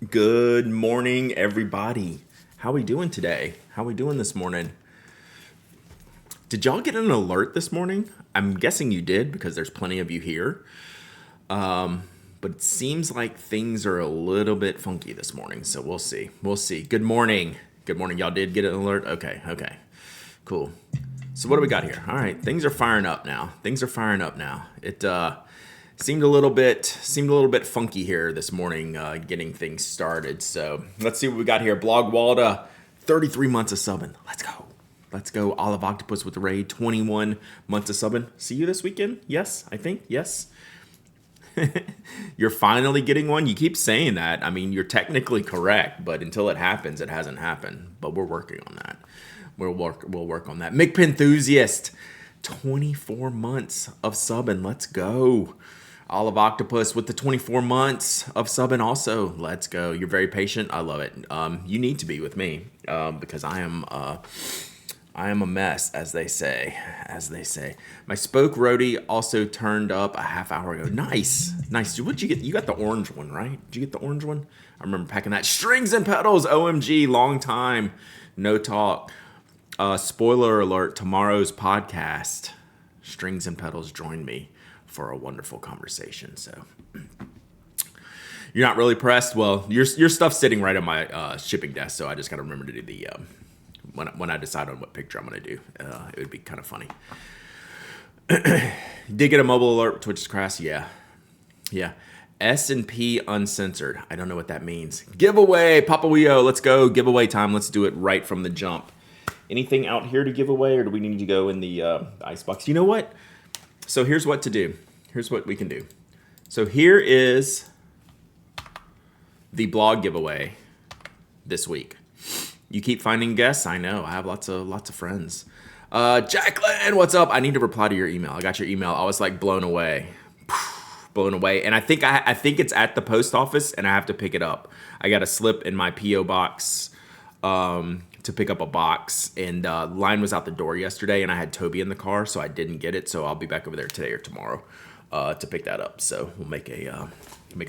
Good morning, everybody. How we doing today? How we doing this morning? Did y'all get an alert this morning? I'm guessing you did because there's plenty of you here. But it seems like things are a little bit funky this morning, so we'll see. We'll see. Good morning. Good morning. Y'all did get an alert? Okay. Cool. So what do we got here? All right, things are firing up now. It seemed a little bit funky here this morning, getting things started. So let's see what we got here. Blog Walda, 33 months of subbing. Let's go. Olive Octopus with the raid, 21 months of subbing. See you this weekend? Yes, I think. Yes. You're finally getting one. You keep saying that. I mean, you're technically correct, but until it happens, it hasn't happened. But we're working on that. We'll work on that. McPenthusiast, 24 months of subbing. Let's go. Olive Octopus with the 24 months of subbing also. Let's go. You're very patient. I love it. You need to be with me because I am a mess, as they say. My spoke roadie also turned up a half hour ago. Nice. What'd you get? You got the orange one, right? Did you get the orange one? I remember packing that. Strings and pedals. OMG. Long time. No talk. Spoiler alert. Tomorrow's podcast. Strings and pedals join me for a wonderful conversation. So you're not really pressed. Well, your stuff's sitting right on my shipping desk, so I just got to remember to do the when I decide on what picture I'm going to do. It would be kind of funny. Did get a mobile alert, Twitch is crass. Yeah. S&P uncensored. I don't know what that means. Giveaway, Papa Weo. Let's go. Giveaway time. Let's do it right from the jump. Anything out here to give away, or do we need to go in the icebox? You know what? So here's what to do. Here's what we can do. So here is the blog giveaway this week. You keep finding guests. I know. I have lots of friends. Jacqueline, what's up? I need to reply to your email. I got your email. I was like blown away. And I think it's at the post office, and I have to pick it up. I got a slip in my PO box to pick up a box, and line was out the door yesterday, and I had Toby in the car, so I didn't get it. So I'll be back over there today or tomorrow to pick that up. So we'll make a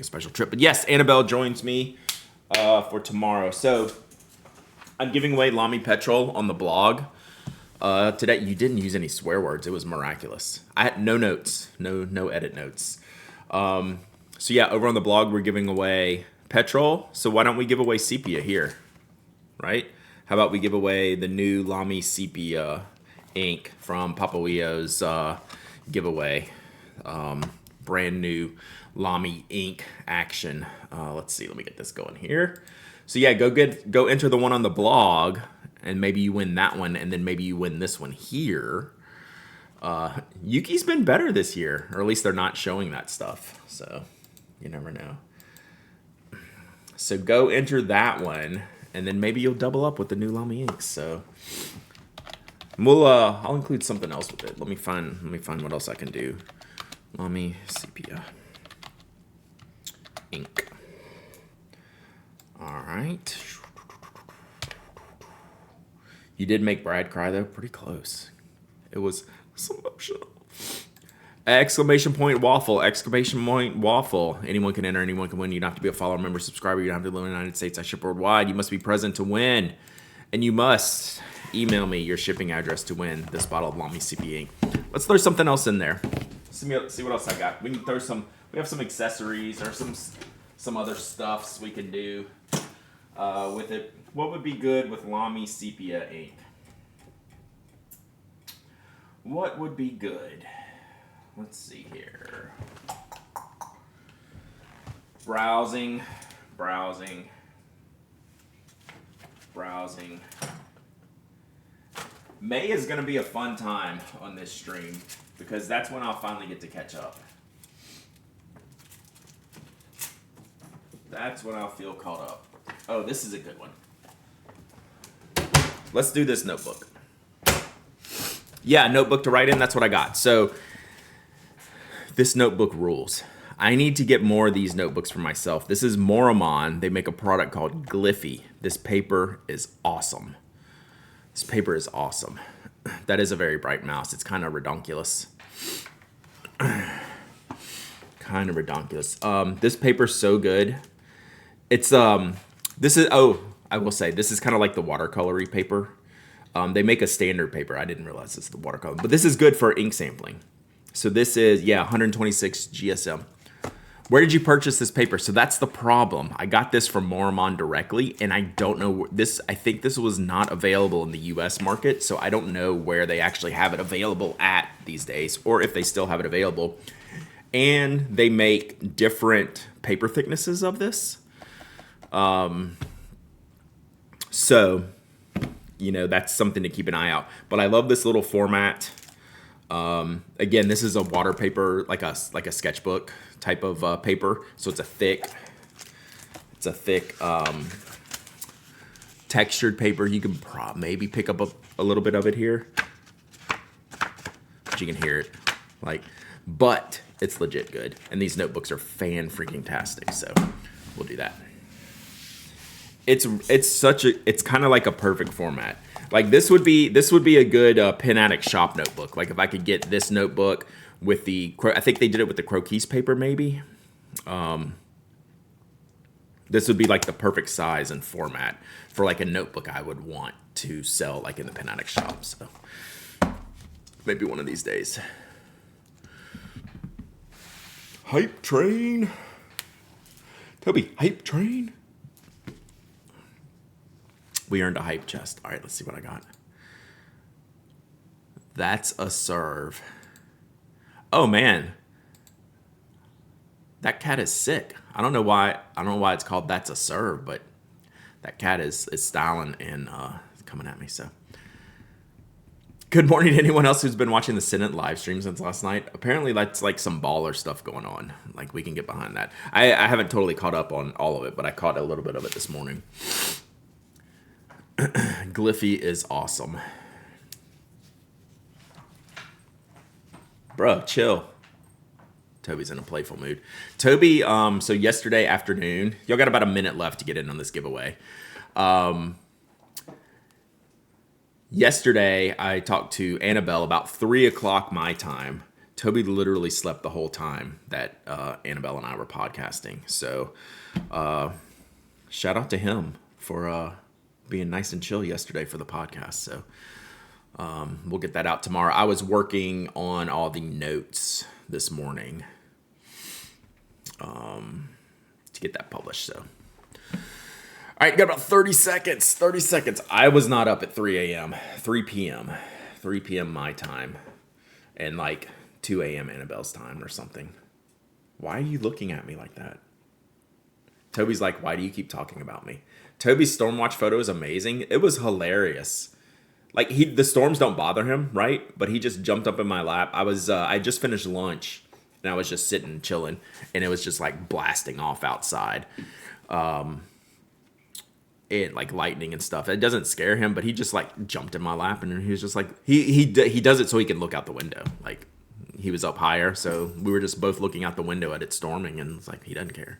special trip. But yes, Annabelle joins me for tomorrow. So I'm giving away Lamy Petrol on the blog today. You didn't use any swear words. It was miraculous. I had no notes, no edit notes. So yeah, over on the blog, we're giving away petrol. So why don't we give away sepia here, right? How about we give away the new Lamy Sepia ink from Papa Leo's giveaway. Brand new Lamy ink action. Let's see. Let me get this going here. So yeah, go enter the one on the blog, and maybe you win that one, and then maybe you win this one here. Yuki's been better this year, or at least they're not showing that stuff. So you never know. So go enter that one, and then maybe you'll double up with the new Lamy inks. So I'll include something else with it. Let me find what else I can do. Lamy Sepia ink. All right. You did make Brad cry though, pretty close. It was emotional. Exclamation point waffle. Exclamation point waffle. Anyone can enter. Anyone can win. You don't have to be a follower, member, subscriber. You don't have to live in the United States. I ship worldwide. You must be present to win. And you must email me your shipping address to win this bottle of Lamy CP ink. Let's throw something else in there. See what else I got. We can throw some. We have some accessories or some other stuffs we can do with it. What would be good with Lamy Sepia ink? What would be good? Let's see here. Browsing. May is going to be a fun time on this stream because that's when I'll finally get to catch up. That's when I'll feel caught up. Oh, this is a good one. Let's do this notebook. Yeah, notebook to write in. That's what I got. So this notebook rules. I need to get more of these notebooks for myself. This is Moramon. They make a product called Glyphy. This paper is awesome. That is a very bright mouse. It's kind of redonkulous. This paper's so good. It's this is oh I will say this is kind of like the watercolory paper. They make a standard paper. I didn't realize this is the watercolor, but this is good for ink sampling. So this is 126 GSM. Where did you purchase this paper? So that's the problem. I got this from Moramon directly, and I don't know this. I think this was not available in the U.S. market, so I don't know where they actually have it available at these days, or if they still have it available. And they make different paper thicknesses of this. So, that's something to keep an eye out. But I love this little format. Again, this is a water paper, like a sketchbook type of paper. So it's a thick textured paper. You can maybe pick up a little bit of it here, but you can hear it. But it's legit good. And these notebooks are fan-freaking-tastic. So we'll do that. It's kind of like a perfect format. Like this would be a good pen addict shop notebook. Like if I could get this notebook with I think they did it with the croquis paper maybe. This would be like the perfect size and format for like a notebook I would want to sell like in the pen addict shop. So maybe one of these days. Hype train. Toby, hype train. We earned a hype chest. All right, let's see what I got. That's a serve. Oh man, that cat is sick. I don't know why it's called That's a Serve, but that cat is styling and coming at me. So, good morning to anyone else who's been watching the Senate live stream since last night. Apparently, that's like some baller stuff going on. Like we can get behind that. I haven't totally caught up on all of it, but I caught a little bit of it this morning. Gliffy is awesome. Bro, chill. Toby's in a playful mood. Toby, so yesterday afternoon, y'all got about a minute left to get in on this giveaway. Yesterday, I talked to Annabelle about 3 o'clock my time. Toby literally slept the whole time that Annabelle and I were podcasting. So, shout out to him for being nice and chill yesterday for the podcast. So we'll get that out tomorrow. I was working on all the notes this morning to get that published. So, all right, got about 30 seconds. 30 seconds. I was not up at 3 a.m., 3 p.m., 3 p.m. my time, and like 2 a.m. Annabelle's time or something. Why are you looking at me like that? Toby's like, why do you keep talking about me? Toby's Stormwatch photo is amazing. It was hilarious. Like the storms don't bother him, right? But he just jumped up in my lap. I just finished lunch and I was just sitting chilling, and it was just like blasting off outside, and like lightning and stuff. It doesn't scare him, but he just like jumped in my lap, and he was just like he does it so he can look out the window. Like he was up higher, so we were just both looking out the window at it storming, and it's like he doesn't care.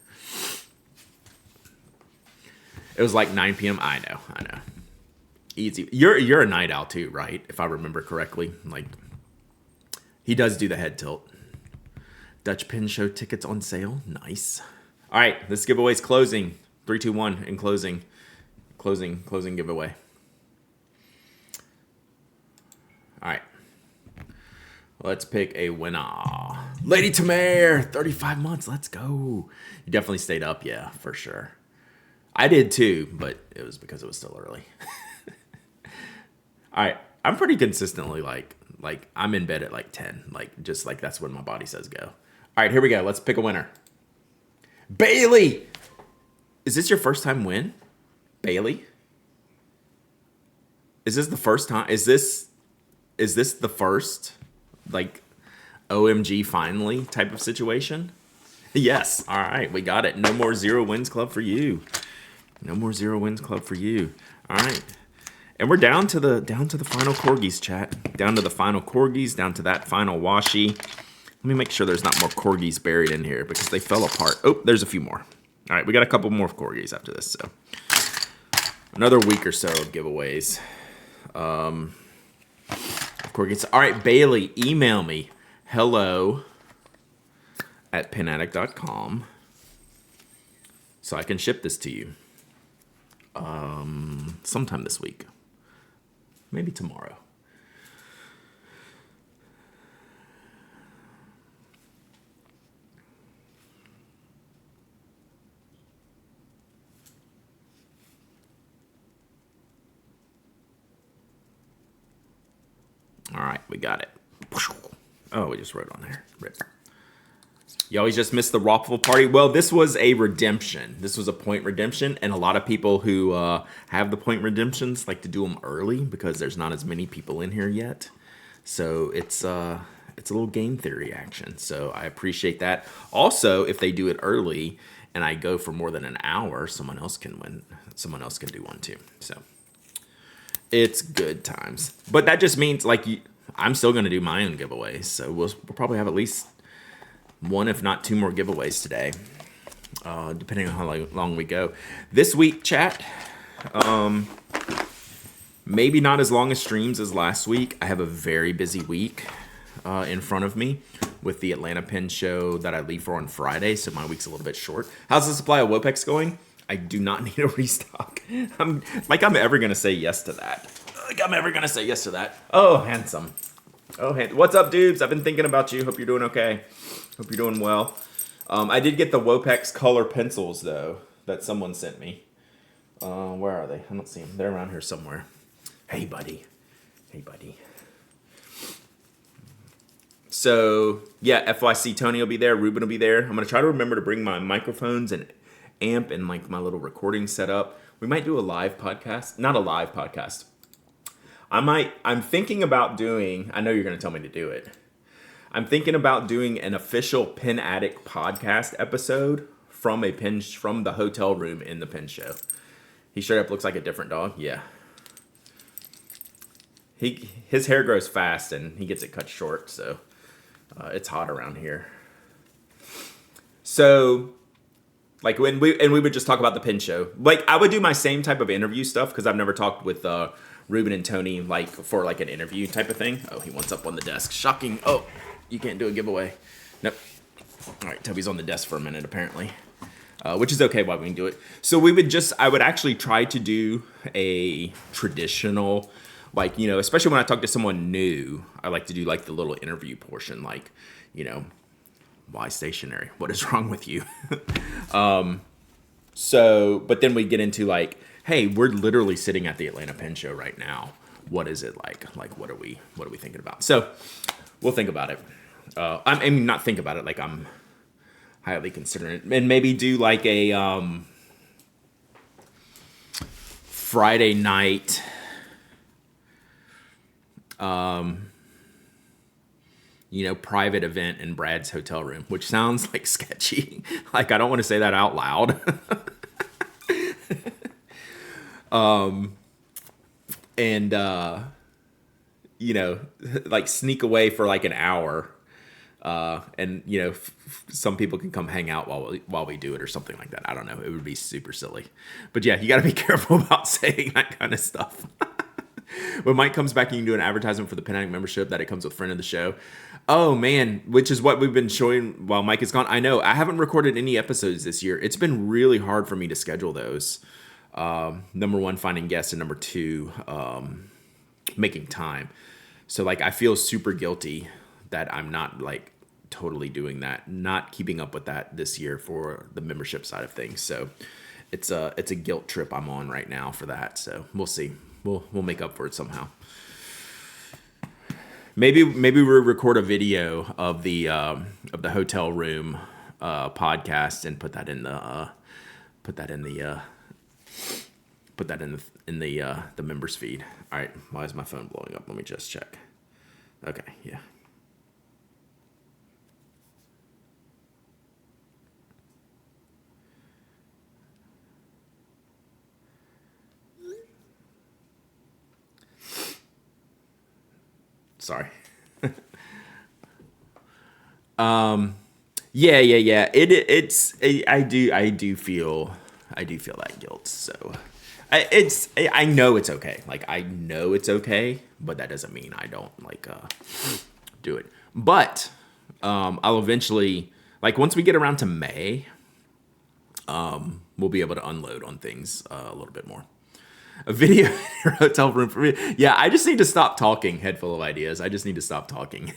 It was like 9 p.m. I know. Easy. You're a night owl too, right? If I remember correctly. Like, he does do the head tilt. Dutch Pin Show tickets on sale. Nice. All right, this giveaway's closing. 3, 2, 1 in closing. Closing giveaway. All right. Let's pick a winner. Lady Tamare, 35 months. Let's go. You definitely stayed up, yeah, for sure. I did too, but it was because it was still early. All right, I'm pretty consistently like I'm in bed at like 10, like just like that's when my body says go. All right, here we go. Let's pick a winner. Bailey, is this your first time win? Bailey, is this the first time? Is this the first like OMG finally type of situation? Yes. All right, we got it. No more 0 wins club for you. No more 0 wins club for you. All right. And we're down to the final corgis, chat. Down to the final corgis, down to that final washi. Let me make sure there's not more corgis buried in here because they fell apart. Oh, there's a few more. All right, we got a couple more corgis after this. So another week or so of giveaways. Corgis. All right, Bailey, email me. hello@penaddict.com. so I can ship this to you sometime this week, maybe tomorrow. All right, we got it. Oh, we just wrote on there. Rip. You always just miss the waffle party. Well, this was a redemption. This was a point redemption, and a lot of people who have the point redemptions like to do them early because there's not as many people in here yet. So it's a little game theory action. So I appreciate that. Also, if they do it early and I go for more than an hour, someone else can win. Someone else can do one too. So it's good times. But that just means like I'm still going to do my own giveaways. So we'll probably have at least one, if not two more giveaways today, depending on how long we go. This week, chat, maybe not as long as streams as last week. I have a very busy week in front of me with the Atlanta Pen Show that I leave for on Friday, so my week's a little bit short. How's the supply of Wopex going? I do not need a restock. I'm ever going to say yes to that. Oh, handsome. What's up, dudes? I've been thinking about you. Hope you're doing okay. Hope you're doing well. I did get the Wopex color pencils, though, that someone sent me. Where are they? I don't see them. They're around here somewhere. Hey, buddy. So, yeah, FYC Tony will be there. Ruben will be there. I'm going to try to remember to bring my microphones and amp and like my little recording setup. We might do a live podcast. Not a live podcast. I'm thinking about doing, I know you're going to tell me to do it. I'm thinking about doing an official Pen Addict podcast episode from the hotel room in the Pen Show. He straight up looks like a different dog. Yeah. His hair grows fast and he gets it cut short, so it's hot around here. So, like we would just talk about the Pen Show. Like I would do my same type of interview stuff because I've never talked with Ruben and Tony like for like an interview type of thing. Oh, he wants up on the desk. Shocking. Oh, you can't do a giveaway. Nope. All right, Toby's on the desk for a minute apparently, which is okay while we can do it. So I would actually try to do a traditional, like, you know, especially when I talk to someone new, I like to do like the little interview portion, like, you know, why stationery? What is wrong with you? But then we get into like, hey, we're literally sitting at the Atlanta Pen Show right now. What is it like? Like, what are we thinking about? So we'll think about it. I mean, not think about it. Like I'm highly considering it, and maybe do like a Friday night. You know, private event in Brad's hotel room, which sounds like sketchy. Like I don't want to say that out loud. You know, like sneak away for like an hour. And you know, some people can come hang out while we do it or something like that. I don't know. It would be super silly. But yeah, you got to be careful about saying that kind of stuff. When Mike comes back, you can do an advertisement for the Pen Addict membership that it comes with friend of the show. Oh man, which is what we've been showing while Mike is gone. I know I haven't recorded any episodes this year. It's been really hard for me to schedule those. Number one, finding guests, and number two, making time. So like, I feel super guilty that I'm not like totally doing that, not keeping up with that this year for the membership side of things. So it's a guilt trip I'm on right now for that. So we'll see. We'll make up for it somehow. Maybe we'll record a video of the hotel room podcast and put that in the members feed. All right, why is my phone blowing up? Let me just check. Okay, yeah. Sorry. Yeah. I do feel that guilt. So I know it's okay. Like I know it's okay, but that doesn't mean I don't like do it. But I'll eventually, like once we get around to May, we'll be able to unload on things a little bit more. A video in your hotel room for me. Yeah, I just need to stop talking. Head full of ideas. I just need to stop talking.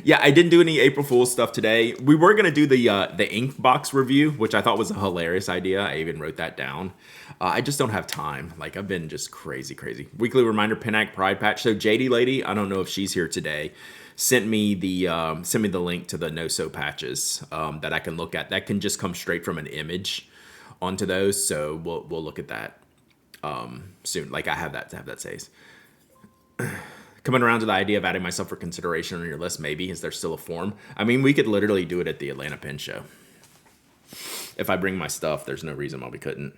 Yeah, I didn't do any April Fool's stuff today. We were gonna do the ink box review, which I thought was a hilarious idea. I even wrote that down. I just don't have time. Like, I've been just crazy. Weekly reminder, Pinac Pride Patch. So JD lady, I don't know if she's here today, sent me the link to the no sew patches that I can look at. That can just come straight from an image onto those. So we'll look at that soon. Like, I have that saves. Coming around to the idea of adding myself for consideration on your list, maybe. Is there still a form? I mean, we could literally do it at the Atlanta Pen Show. If I bring my stuff, there's no reason why we couldn't.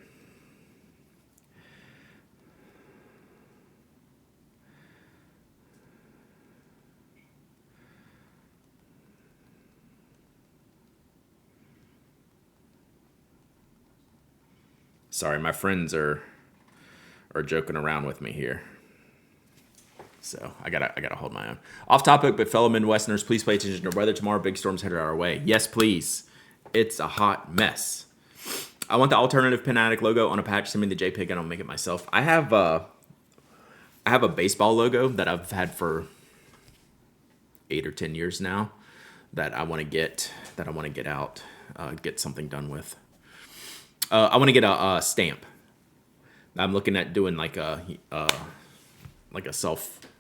Sorry, my friends are joking around with me here. So I gotta hold my own. Off topic, but fellow Midwesterners, please pay attention to weather tomorrow. Big storms headed our way. Yes, please. It's a hot mess. I want the alternative Pen Addict logo on a patch. Send me the JPEG and I'll make it myself. I have a baseball logo that I've had for 8 or 10 years now that I want to get out, get something done with. I want to get a stamp. I'm looking at doing like a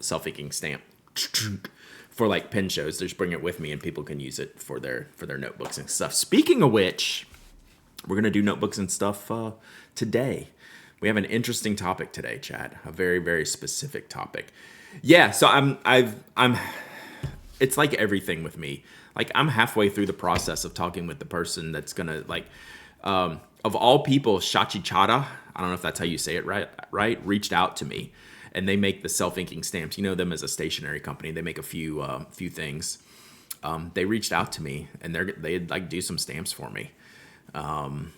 self-inking stamp for like pen shows. Just bring it with me and people can use it for their notebooks and stuff. Speaking of which, we're gonna do notebooks and stuff today. We have an interesting topic today, Chad. A very, very specific topic. Yeah, so I'm it's like everything with me. Like, I'm halfway through the process of talking with the person that's gonna, like, of all people, Shachi Chada, I don't know if that's how you say it right, reached out to me. And they make the self-inking stamps. You know them as a stationery company. They make a few things. They reached out to me, and they'd like do some stamps for me. And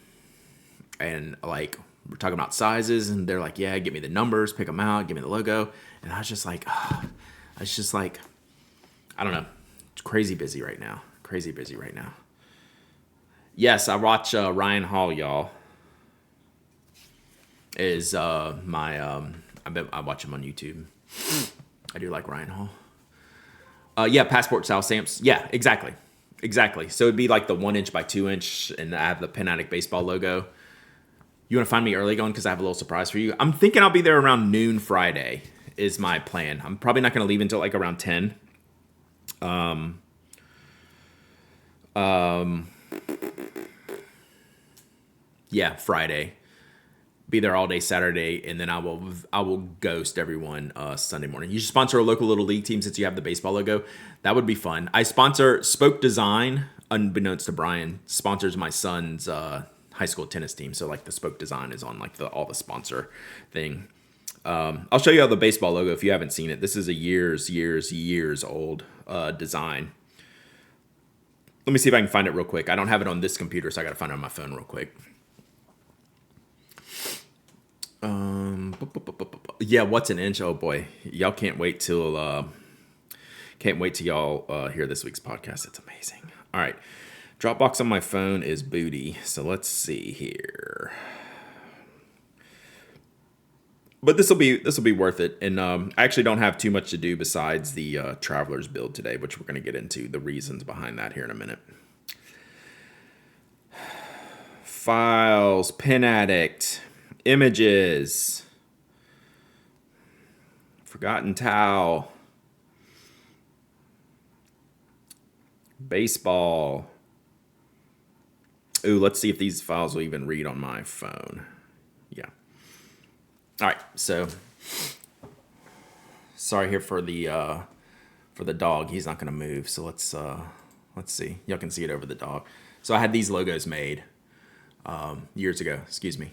like, we're talking about sizes, and they're like, yeah, give me the numbers, pick them out, give me the logo. And I was just like, I don't know, it's crazy busy right now. Yes, I watch Ryan Hall, y'all. Is my I watch him on YouTube. I do like Ryan Hall. Yeah, passport style stamps. Yeah, exactly. So it'd be like the 1 inch by 2 inch, and I have the Pen Addict baseball logo. You want to find me early going because I have a little surprise for you. I'm thinking I'll be there around noon Friday is my plan. I'm probably not going to leave until like around 10. Yeah, Friday. Be there all day Saturday, and then I will ghost everyone Sunday morning. You should sponsor a local little league team since you have the baseball logo. That would be fun. I sponsor Spoke Design, unbeknownst to Brian, sponsors my son's high school tennis team. So like the Spoke Design is on like all the sponsor thing. I'll show you all the baseball logo if you haven't seen it. This is a years old design. Let me see if I can find it real quick. I don't have it on this computer, so I got to find it on my phone real quick. Yeah, what's an inch? Oh boy, y'all can't wait till y'all hear this week's podcast. It's amazing. All right, Dropbox on my phone is booty. So let's see here. But this will be worth it. And I actually don't have too much to do besides the Traveler's build today, which we're going to get into the reasons behind that here in a minute. Files, Pen Addict, images, Forgotten Towel, baseball. Ooh, let's see if these files will even read on my phone. Yeah. All right, so sorry here for the dog. He's not gonna move. So let's see. Y'all can see it over the dog. So I had these logos made years ago. Excuse me.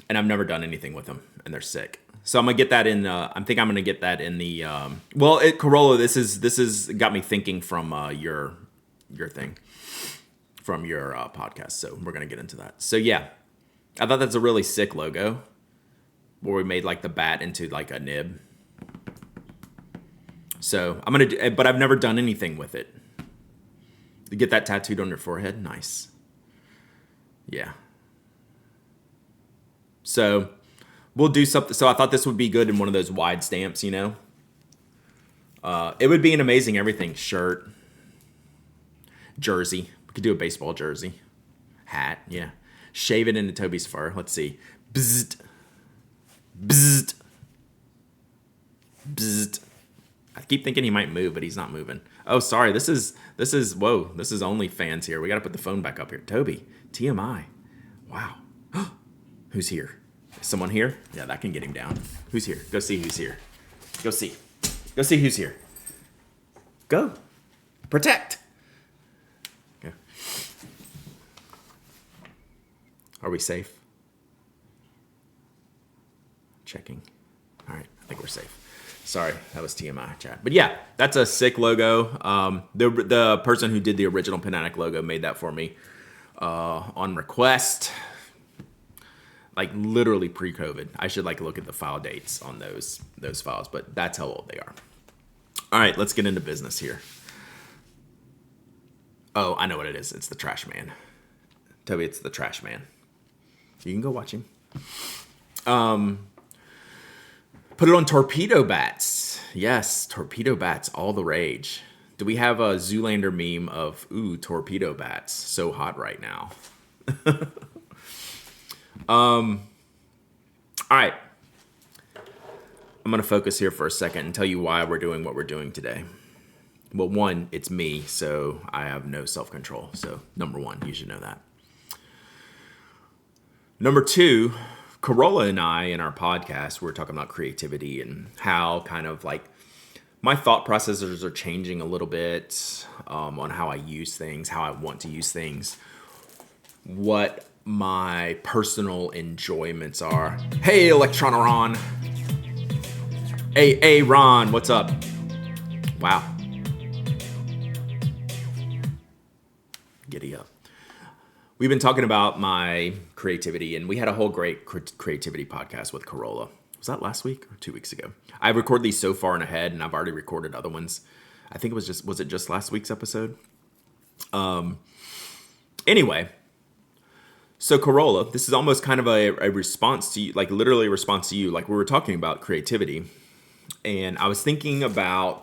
And I've never done anything with them, and they're sick. So I'm gonna get that in. I think I'm gonna get that in the. Corolla. This is got me thinking from your thing, from your podcast. So we're gonna get into that. So yeah, I thought that's a really sick logo, where we made like the bat into like a nib. So I'm gonna do, but I've never done anything with it. To get that tattooed on your forehead, nice. Yeah. So we'll do something. So I thought this would be good in one of those wide stamps, you know. It would be an amazing everything shirt, jersey. We could do a baseball jersey, hat. Yeah. Shave it into Toby's fur. Let's see. Bzzzt. Bzzzt. Bzzzt. I keep thinking he might move, but he's not moving. Oh, sorry. This is whoa. This is OnlyFans here. We got to put the phone back up here. Toby, TMI. Wow. Who's here? Is someone here? Yeah, that can get him down. Who's here? Go see who's here. Go see. Go see who's here. Go. Protect. Okay. Are we safe? Checking. All right. I think we're safe. Sorry, that was TMI chat. But yeah, that's a sick logo. The person who did the original Panatic logo made that for me on request. Like literally pre-COVID. I should like look at the file dates on those files, but that's how old they are. All right, let's get into business here. Oh, I know what it is. It's the Trash Man. Toby, it's the Trash Man. You can go watch him. Put it on torpedo bats. Yes, torpedo bats, all the rage. Do we have a Zoolander meme of, ooh, torpedo bats, so hot right now? All right. I'm going to focus here for a second and tell you why we're doing what we're doing today. Well, one, it's me, so I have no self-control. So, number one, you should know that. Number two, Corolla and I, in our podcast, we're talking about creativity and how kind of like my thought processes are changing a little bit on how I use things, how I want to use things, what my personal enjoyments are. Hey, Electroneron. Hey, Ron, what's up? Wow. Giddy up. We've been talking about my creativity, and we had a whole great creativity podcast with Corolla. Was that last week or 2 weeks ago? I record these so far in ahead, and I've already recorded other ones. I think was it just last week's episode? Anyway, so Corolla, this is almost kind of a response to you, like literally a response to you, like we were talking about creativity. And I was thinking about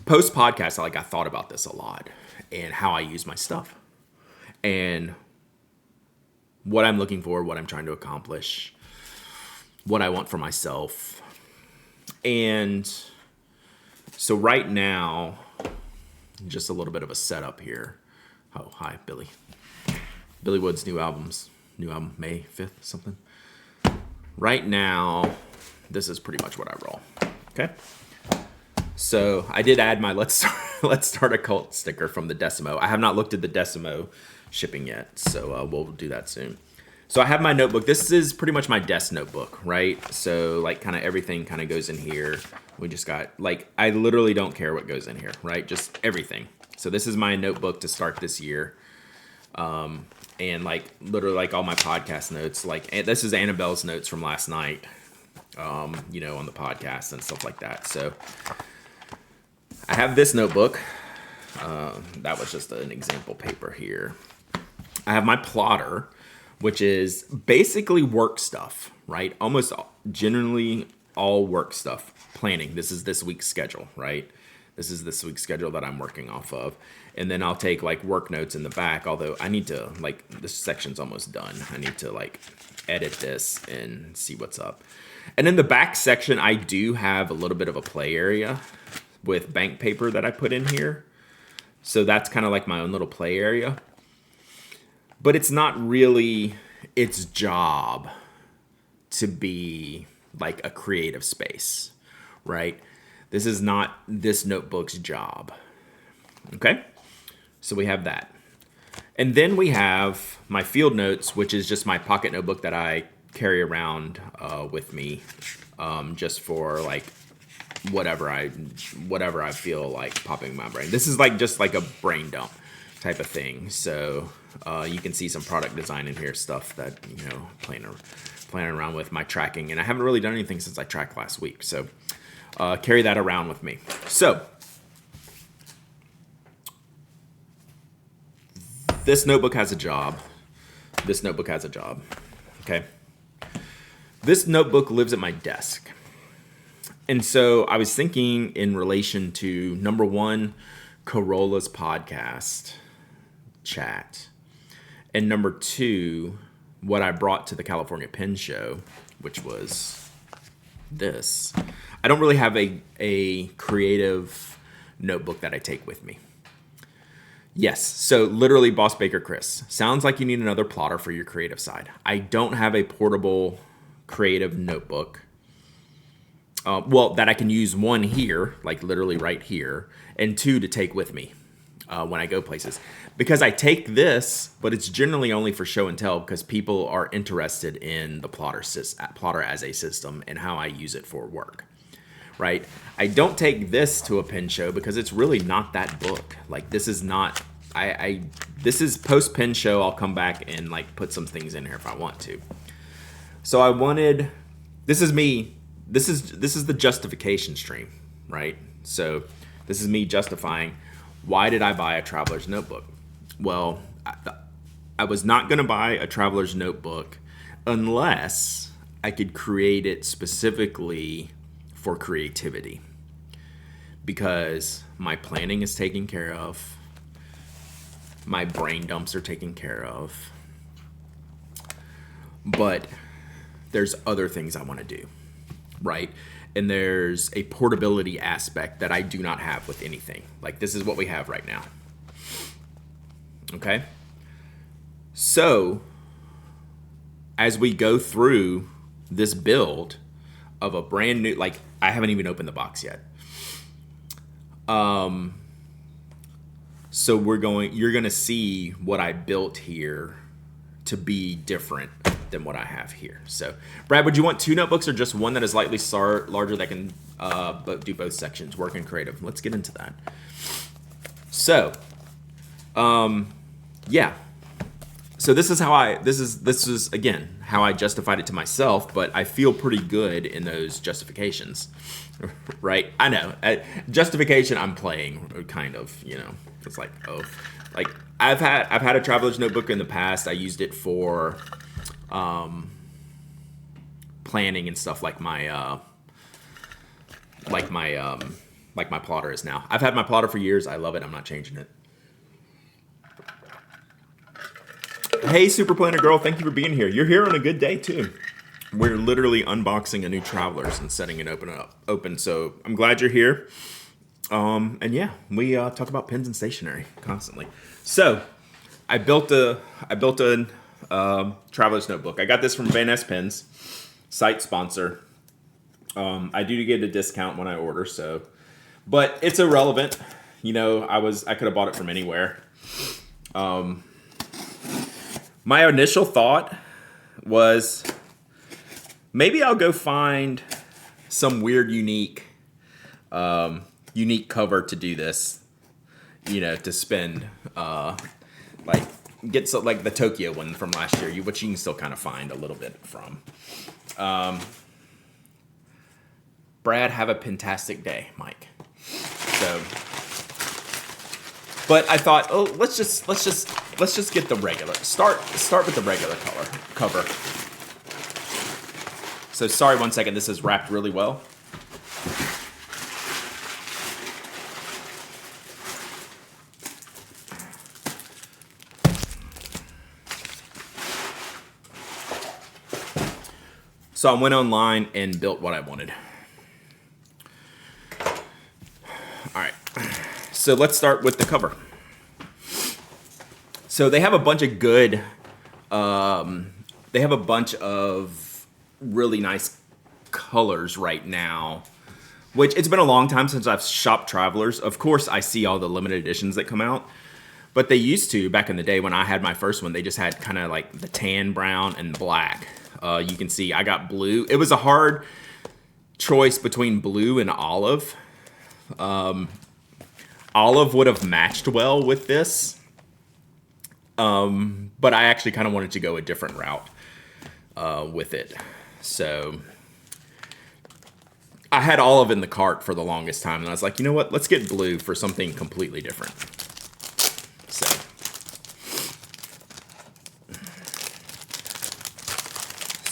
post-podcast, I thought about this a lot and how I use my stuff. And what I'm looking for, what I'm trying to accomplish, what I want for myself. And so right now, just a little bit of a setup here. Oh, hi, Billy. Billy Wood's new album, May 5th, something. Right now, this is pretty much what I roll. Okay? So I did add my Let's Start a Cult sticker from the Decimo. I have not looked at the Decimo shipping yet, so we'll do that soon. So I have my notebook. This is pretty much my desk notebook, right? So like kind of everything kind of goes in here. We just got like, I literally don't care what goes in here, right? Just everything. So this is my notebook to start this year. And like literally like all my podcast notes, like this is Annabelle's notes from last night, on the podcast and stuff like that. So I have this notebook. That was just an example paper here. I have my plotter, which is basically work stuff, right? Almost generally all work stuff. Planning. This is this week's schedule, right? This is this week's schedule that I'm working off of. And then I'll take like work notes in the back, although I need to like, this section's almost done. I need to like edit this and see what's up. And in the back section, I do have a little bit of a play area with bank paper that I put in here. So that's kind of like my own little play area. But it's not really its job to be like a creative space, right? This is not this notebook's job. Okay? So we have that. And then we have my field notes, which is just my pocket notebook that I carry around with me just for like whatever I feel like popping in my brain. This is like just like a brain dump type of thing. So you can see some product design in here, stuff that, playing around with my tracking. And I haven't really done anything since I tracked last week. So carry that around with me. So this notebook has a job. this notebook has a job. Okay. This notebook lives at my desk. And so I was thinking in relation to number one, Corolla's podcast chat. And number two, what I brought to the California Pen Show, which was this. I don't really have a creative notebook that I take with me. Yes, so literally Boss Baker Chris. Sounds like you need another plotter for your creative side. I don't have a portable creative notebook. Well, that I can use one here, like literally right here, and two to take with me when I go places. Because I take this, but it's generally only for show and tell because people are interested in the plotter as a system and how I use it for work, right? I don't take this to a pen show because it's really not that book. Like this is not, this is post pen show. I'll come back and like put some things in here if I want to. So I wanted, this is me. This is the justification stream, right? So this is me justifying why did I buy a traveler's notebook? Well, I was not going to buy a traveler's notebook unless I could create it specifically for creativity, because my planning is taken care of, my brain dumps are taken care of, but there's other things I want to do, right? And there's a portability aspect that I do not have with anything. Like this is what we have right now. Okay? So, as we go through this build of a brand new, like I haven't even opened the box yet. So you're going to see what I built here to be different than what I have here. So, Brad, would you want two notebooks or just one that is slightly larger that can do both sections, work and creative? Let's get into that. So, yeah. So this is again how I justified it to myself, but I feel pretty good in those justifications, right? I know justification. I'm playing kind of, it's like, oh, like I've had a traveler's notebook in the past. I used it for planning and stuff like my plotter is now. I've had my plotter for years. I love it. I'm not changing it. Hey, Super Planner Girl, thank you for being here. You're here on a good day too. We're literally unboxing a new Travelers and setting it open. So I'm glad you're here. And yeah, we talk about pens and stationery constantly. So I built a Traveler's notebook. I got this from Van Ness Pens, site sponsor. I do get a discount when I order, so, but it's irrelevant. I could have bought it from anywhere. My initial thought was maybe I'll go find some weird, unique cover to do this, to spend, get so like the Tokyo one from last year, which you can still kind of find a little bit from. Brad, have a pentastic day, Mike. So, but I thought, oh, let's just get the regular. Start with the regular cover. So sorry, 1 second. This is wrapped really well. So I went online and built what I wanted. All right. So let's start with the cover. So they have a bunch of good, they have a bunch of really nice colors right now, which it's been a long time since I've shopped Travelers. Of course, I see all the limited editions that come out, but they used to, back in the day when I had my first one, they just had kind of like the tan, brown, and black. You can see I got blue. It was a hard choice between blue and olive. Olive would have matched well with this. But I actually kind of wanted to go a different route with it. So I had olive in the cart for the longest time, and I was like, you know what? Let's get blue for something completely different. So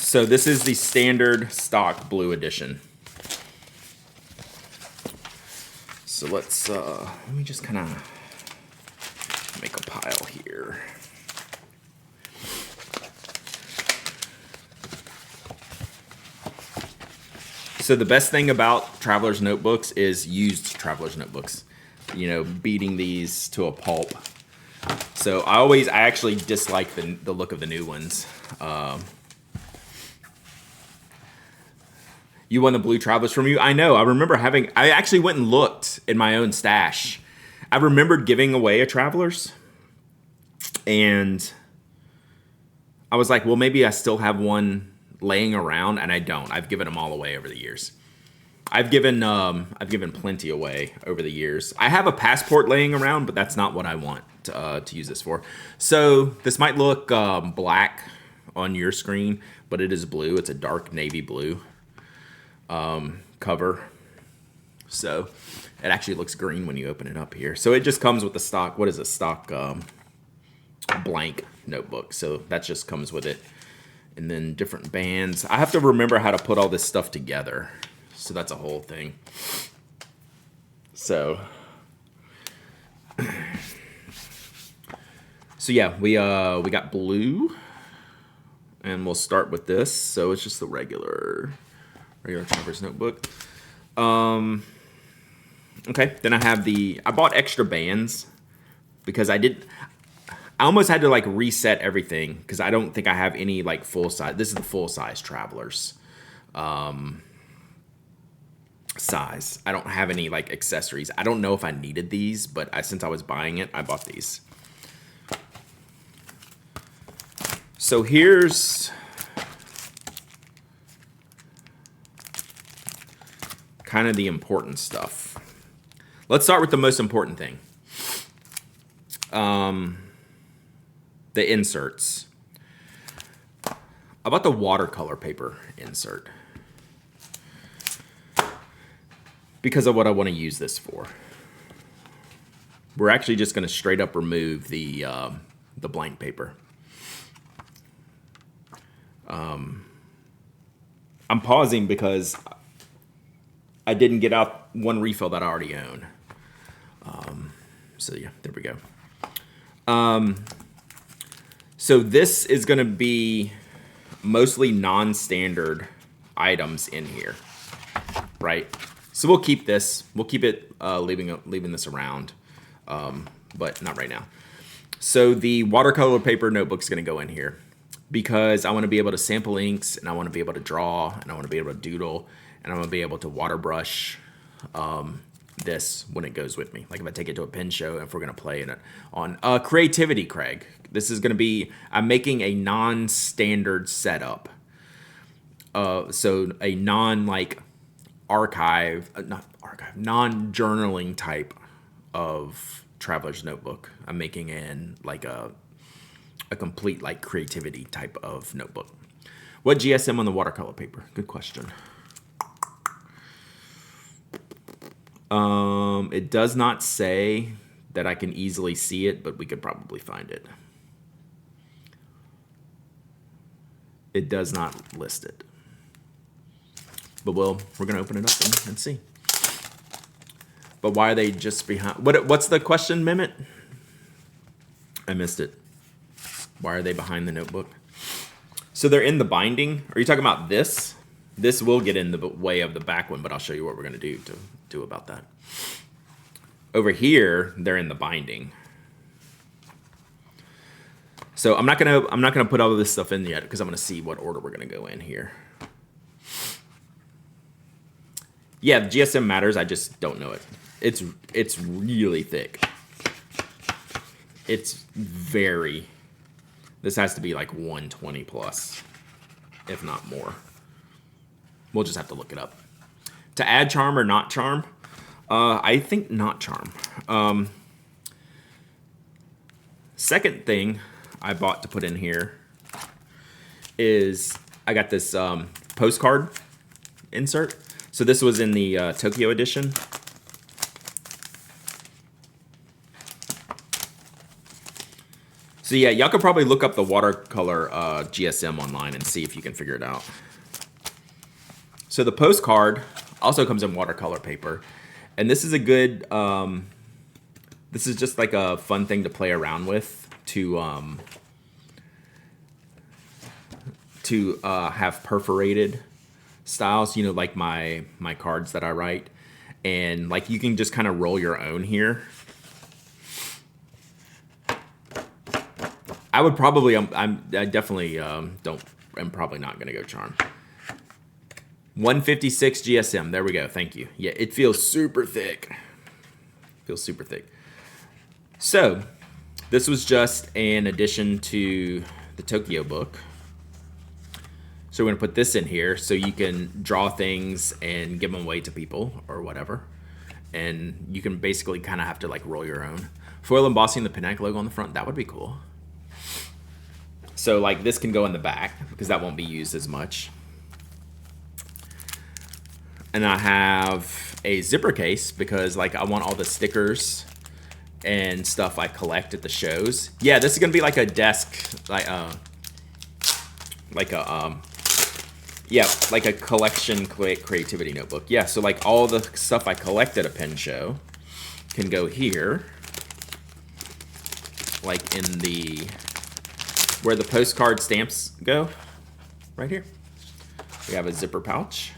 So this is the standard stock blue edition. So let's, let me just kind of make a pile here. So the best thing about Traveler's Notebooks is used Traveler's Notebooks. You know, beating these to a pulp. So I actually dislike the look of the new ones. You won the blue Travelers from you? I know. I remember I actually went and looked in my own stash. I remembered giving away a Travelers. And I was like, well, maybe I still have one laying around, and I don't. I've given them all away over the years. I've given plenty away over the years. I have a passport laying around, but that's not what I want to use this for. So this might look black on your screen, but it is blue. It's a dark navy blue cover. So it actually looks green when you open it up here. So it just comes with the stock. What is a stock blank notebook? So that just comes with it. And then different bands. I have to remember how to put all this stuff together. So that's a whole thing. So yeah, we got blue, and we'll start with this. So it's just the regular Traveler's Notebook. Okay, then I bought extra bands because I almost had to like reset everything because I don't think I have any like full size. This is the full size Travelers size. I don't have any like accessories. I don't know if I needed these, but since I was buying it, I bought these. So here's kind of the important stuff. Let's start with the most important thing. The inserts. I bought the watercolor paper insert because of what I want to use this for. We're actually just going to straight up remove the blank paper. I'm pausing because I didn't get out one refill that I already own. So yeah, there we go. So this is going to be mostly non-standard items in here, right? So we'll keep this. We'll keep it leaving this around, but not right now. So the watercolor paper notebook is going to go in here because I want to be able to sample inks, and I want to be able to draw, and I want to be able to doodle, and I want to be able to water brush this when it goes with me. Like if I take it to a pen show, if we're going to play in it on creativity, Craig. This is going to be, I'm making a non-standard setup. So a non-journaling type of Traveler's Notebook. I'm making in like a complete like creativity type of notebook. What GSM on the watercolor paper? Good question. It does not say that I can easily see it, but we could probably find it. It does not list it. But we're going to open it up and see. But why are they just behind? What's the question, Mimit? I missed it. Why are they behind the notebook? So they're in the binding. Are you talking about this? This will get in the way of the back one, but I'll show you what we're going to do about that. Over here, they're in the binding. So I'm not gonna put all of this stuff in yet because I'm gonna see what order we're gonna go in here. Yeah, the GSM matters. I just don't know it. It's really thick. It's very. This has to be like 120 plus, if not more. We'll just have to look it up. To add charm or not charm, I think not charm. Second thing I bought to put in here is I got this postcard insert. So this was in the Tokyo edition. So yeah, y'all could probably look up the watercolor GSM online and see if you can figure it out. So the postcard also comes in watercolor paper. And this is a good, this is just like a fun thing to play around with to have perforated styles, you know, like my cards that I write. And like you can just kind of roll your own here. I would probably, I definitely don't, I'm probably not going to go charm. 156 GSM. There we go. Thank you. Yeah, it feels super thick. Feels super thick. So, this was just an addition to the Tokyo book. So we're going to put this in here so you can draw things and give them away to people or whatever. And you can basically kind of have to like roll your own. Foil embossing the Pinac logo on the front. That would be cool. So like this can go in the back because that won't be used as much. And I have a zipper case because like I want all the stickers and stuff I collect at the shows. Yeah, this is gonna be like a desk, like a collection creativity notebook. Yeah, so like all the stuff I collect at a pen show can go here, like in the where the postcard stamps go, right here. We have a zipper pouch.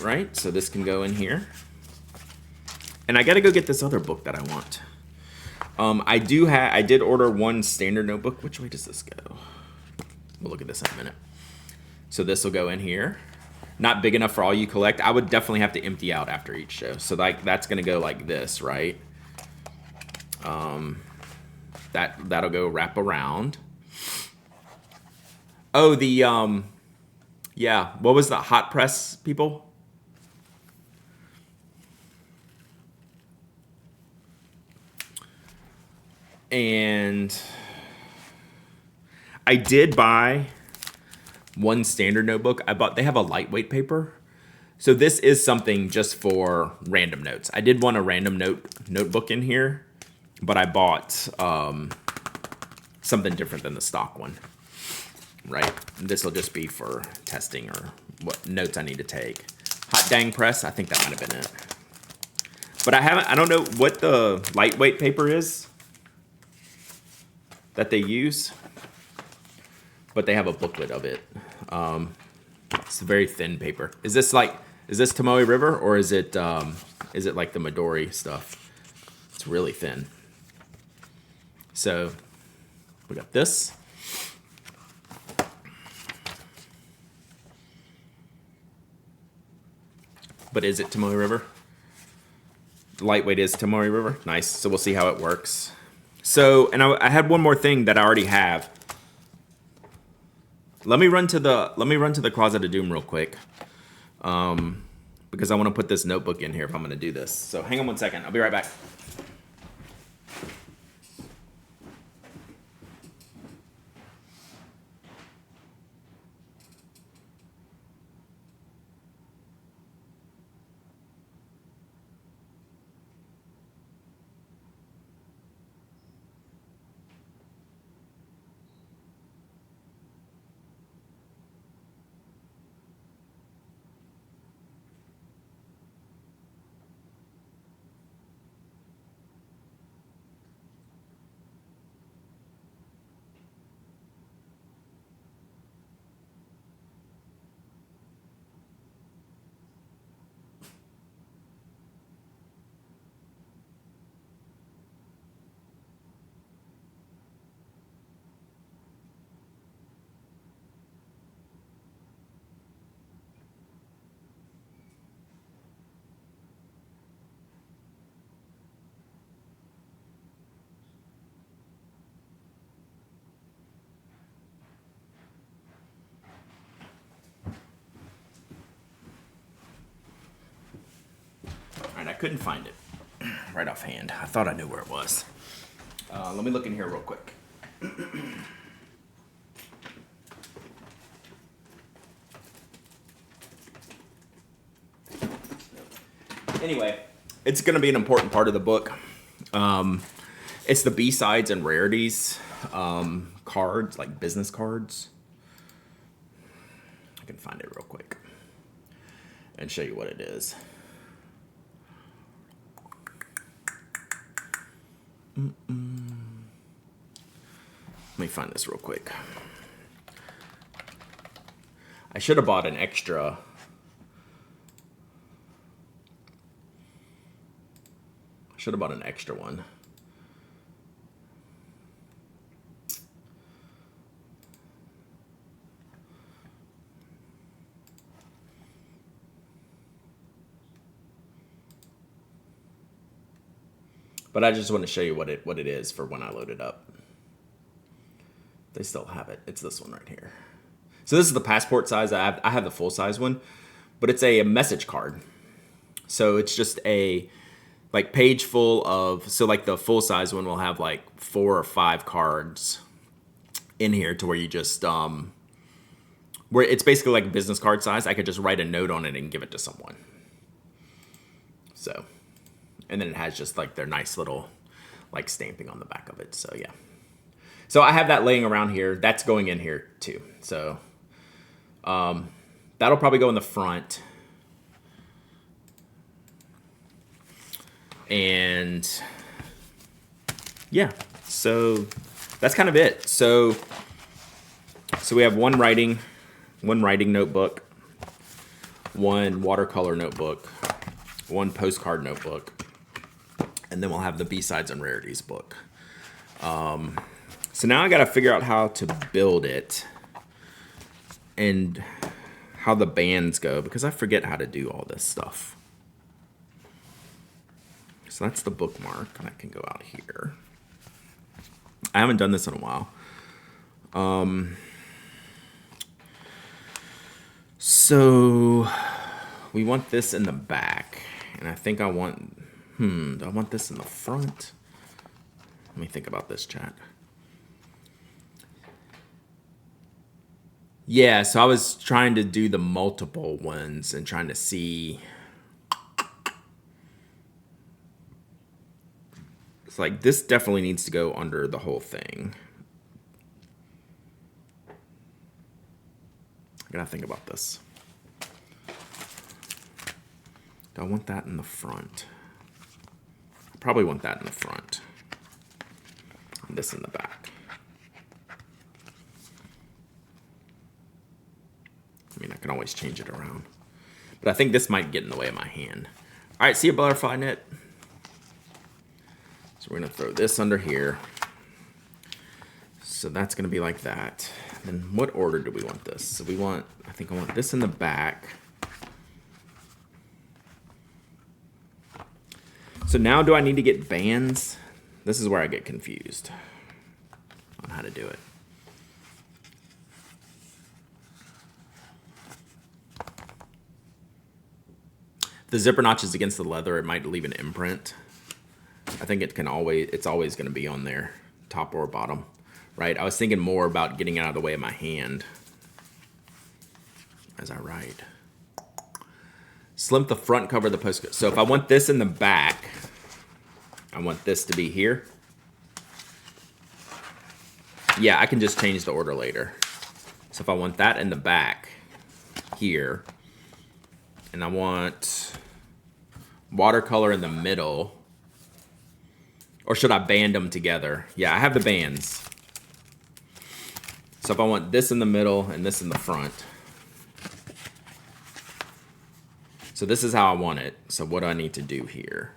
Right, so this can go in here. And I gotta go get this other book that I want. I did order one standard notebook. Which way does this go? We'll look at this in a minute. So this will go in here. Not big enough for all you collect. I would definitely have to empty out after each show. So like that's gonna go like this, right? That'll go wrap around. Oh, the yeah, what was the hot press people? And I did buy one standard notebook. They have a lightweight paper. So this is something just for random notes. I did want a random notebook in here, but I bought something different than the stock one, right? This will just be for testing or what notes I need to take. Hot dang press, I think that might have been it. But I don't know what the lightweight paper is that they use, but they have a booklet of it. It's a very thin paper. Is this Tomoe River or is it like the Midori stuff? It's really thin. So we got this. But is it Tomoe River? Lightweight is Tomoe River. Nice. So we'll see how it works. So, and I had one more thing that I already have. Let me run to the Closet of Doom real quick, because I want to put this notebook in here if I'm going to do this. So hang on one second. I'll be right back. I couldn't find it right offhand. I thought I knew where it was. Let me look in here real quick. Anyway, it's going to be an important part of the book. It's the B-sides and rarities cards, like business cards. I can find it real quick and show you what it is. Let me find this real quick. I should have bought an extra. One. But I just want to show you what it is for when I load it up. They still have it. It's this one right here. So this is the passport size. I have the full size one, but it's a message card. So it's just a like page full of, so like the full size one will have like 4 or 5 cards in here to where you just where it's basically like business card size. I could just write a note on it and give it to someone. So, and then it has just like their nice little like stamping on the back of it. So yeah. So I have that laying around here. That's going in here too. So that'll probably go in the front. And yeah, so that's kind of it. So we have one writing notebook, one watercolor notebook, one postcard notebook, and then we'll have the B-sides and rarities book. So now I got to figure out how to build it and how the bands go, because I forget how to do all this stuff. So that's the bookmark, and I can go out here. I haven't done this in a while. So we want this in the back, and I think I want, do I want this in the front? Let me think about this, chat. Yeah, so I was trying to do the multiple ones and trying to see. It's like this definitely needs to go under the whole thing. I gotta think about this. Do I want that in the front? I probably want that in the front. And this in the back. I mean, I can always change it around. But I think this might get in the way of my hand. All right, see a butterfly net? So we're gonna throw this under here. So that's gonna be like that. Then what order do we want this? So I think I want this in the back. So now do I need to get bands? This is where I get confused on how to do it. The zipper notch is against the leather. It might leave an imprint. I think it's always going to be on there, top or bottom, right? I was thinking more about getting it out of the way of my hand as I write. Slimp the front cover of the postcard. So if I want this in the back, I want this to be here. Yeah, I can just change the order later. So if I want that in the back here, and I want watercolor in the middle, or should I band them together? Yeah, I have the bands. So if I want this in the middle and this in the front. So this is how I want it. So what do I need to do here?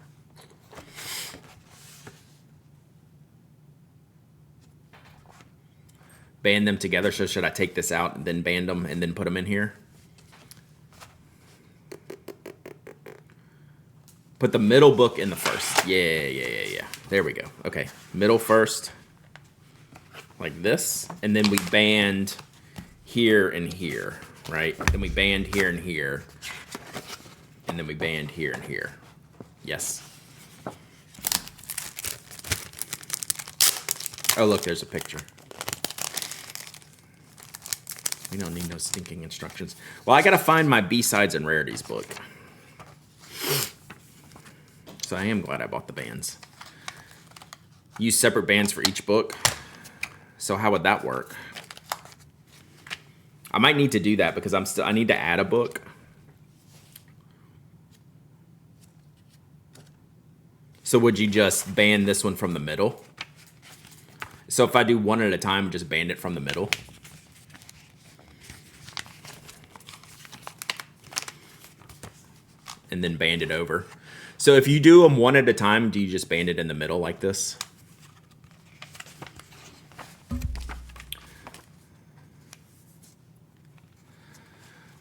Band them together. So should I take this out and then band them and then put them in here? Put the middle book in the first. Yeah. There we go. Okay, middle first, like this, and then we band here and here, right? Then we band here and here, and then we band here and here. Yes. Oh, look, there's a picture. We don't need no stinking instructions. Well, I gotta find my B-sides and rarities book. So I am glad I bought the bands. use separate bands for each book. So how would that work? I might need to do that because I need to add a book. So would you just band this one from the middle? So if I do one at a time, just band it from the middle. And then band it over. So if you do them one at a time, do you just band it in the middle like this?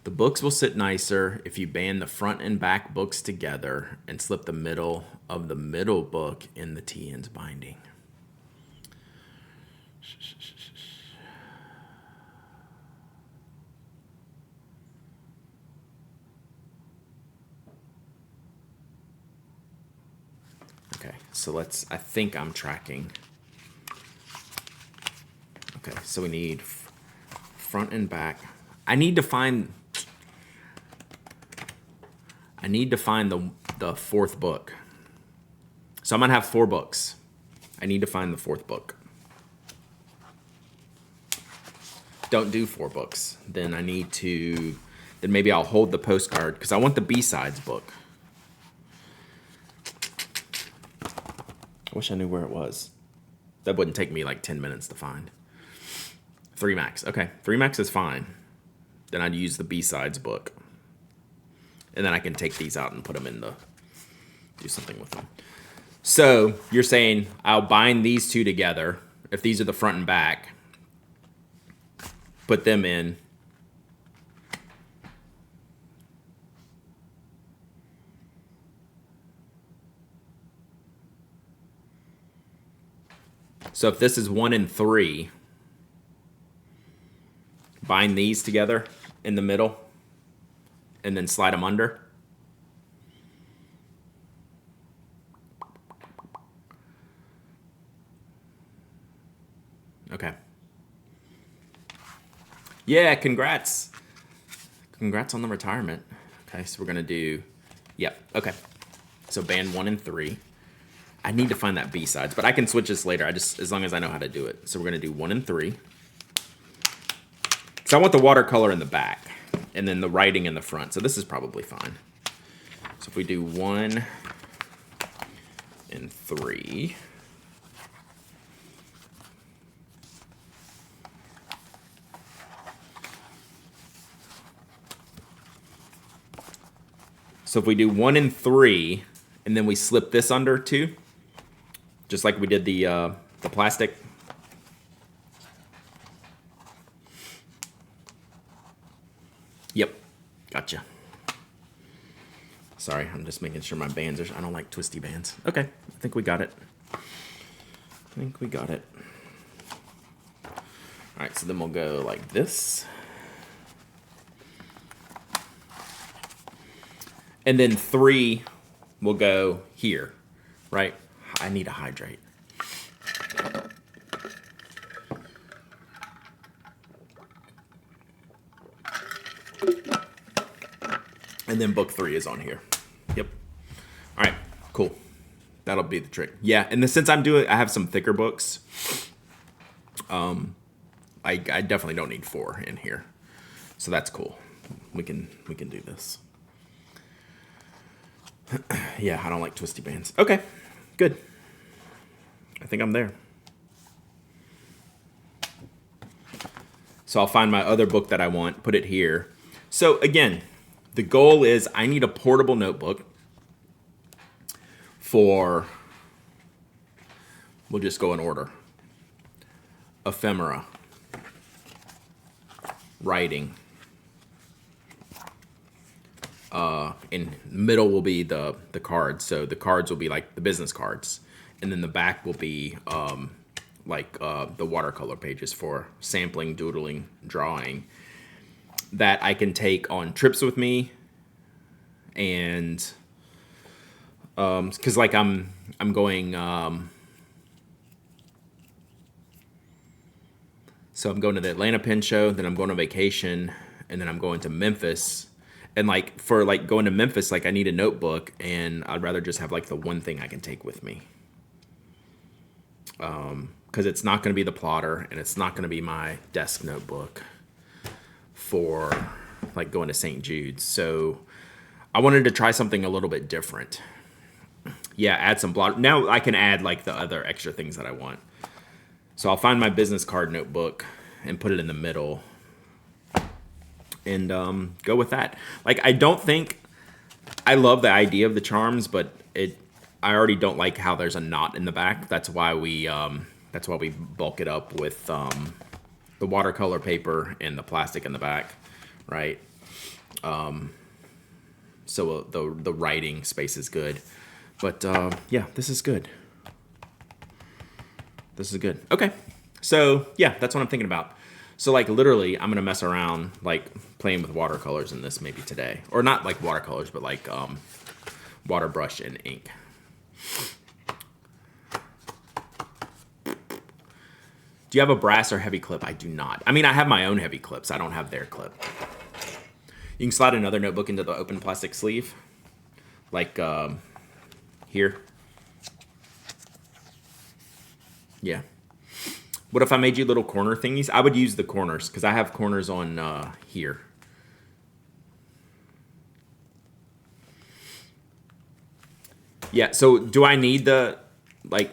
The books will sit nicer if you band the front and back books together and slip the middle of the middle book in the TN's binding. Okay, so I think I'm tracking. Okay, so we need front and back. I need to find the fourth book. So I'm gonna have 4 books. I need to find the 4th book. Don't do 4 books. Then maybe I'll hold the postcard because I want the B-sides book. I wish I knew where it was. That wouldn't take me like 10 minutes to find. 3 max. Okay, 3 max is fine. Then I'd use the B-sides book. And then I can take these out and put them do something with them. So you're saying I'll bind these 2 together. If these are the front and back, put them in. So if this is 1 and 3, bind these together in the middle and then slide them under. Okay. Yeah, congrats. Congrats on the retirement. Okay, so we're going to do, yep, okay. So band 1 and 3. I need to find that B-sides, but I can switch this later. As long as I know how to do it. So we're going to do 1 and 3. So I want the watercolor in the back and then the writing in the front. So this is probably fine. So if we do 1 and 3. So if we do 1 and 3, and then we slip this under too, just like we did the plastic. Yep, gotcha. Sorry, I'm just making sure my bands are, I don't like twisty bands. Okay, I think we got it. All right, so then we'll go like this. And then 3 will go here, right? I need to hydrate. And then book 3 is on here. Yep. All right, cool. That'll be the trick. Yeah, and since I have some thicker books, I definitely don't need 4 in here. So that's cool. We can do this. Yeah, I don't like twisty bands. Okay, good. I think I'm there. So I'll find my other book that I want, put it here. So again, the goal is I need a portable notebook for, we'll just go in order. Ephemera, writing. In the middle will be the cards. So the cards will be like the business cards. And then the back will be the watercolor pages for sampling, doodling, drawing that I can take on trips with me. And because like I'm going, so I'm going to the Atlanta Pen Show, then I'm going on vacation, and then I'm going to Memphis. And like for like going to Memphis, like I need a notebook, and I'd rather just have like the one thing I can take with me. because it's not going to be the plotter and it's not going to be my desk notebook for like going to St. Jude's. So I wanted to try something a little bit different. Yeah, add some blotter. Now I can add like the other extra things that I want. So I'll find my business card notebook and put it in the middle and go with that. Like, I don't think I love the idea of the charms, but I already don't like how there's a knot in the back. That's why we bulk it up with the watercolor paper and the plastic in the back, right? So the writing space is good. But yeah, this is good. This is good. Okay. So yeah, that's what I'm thinking about. So like literally I'm going to mess around like playing with watercolors in this maybe today. Or not like watercolors, but like water brush and ink. Do you have a brass or heavy clip? I do not. I mean, I have my own heavy clips. I don't have their clip. You can slide another notebook into the open plastic sleeve. Like here. Yeah. What if I made you little corner thingies? I would use the corners because I have corners on here. Yeah, so do I need the, like,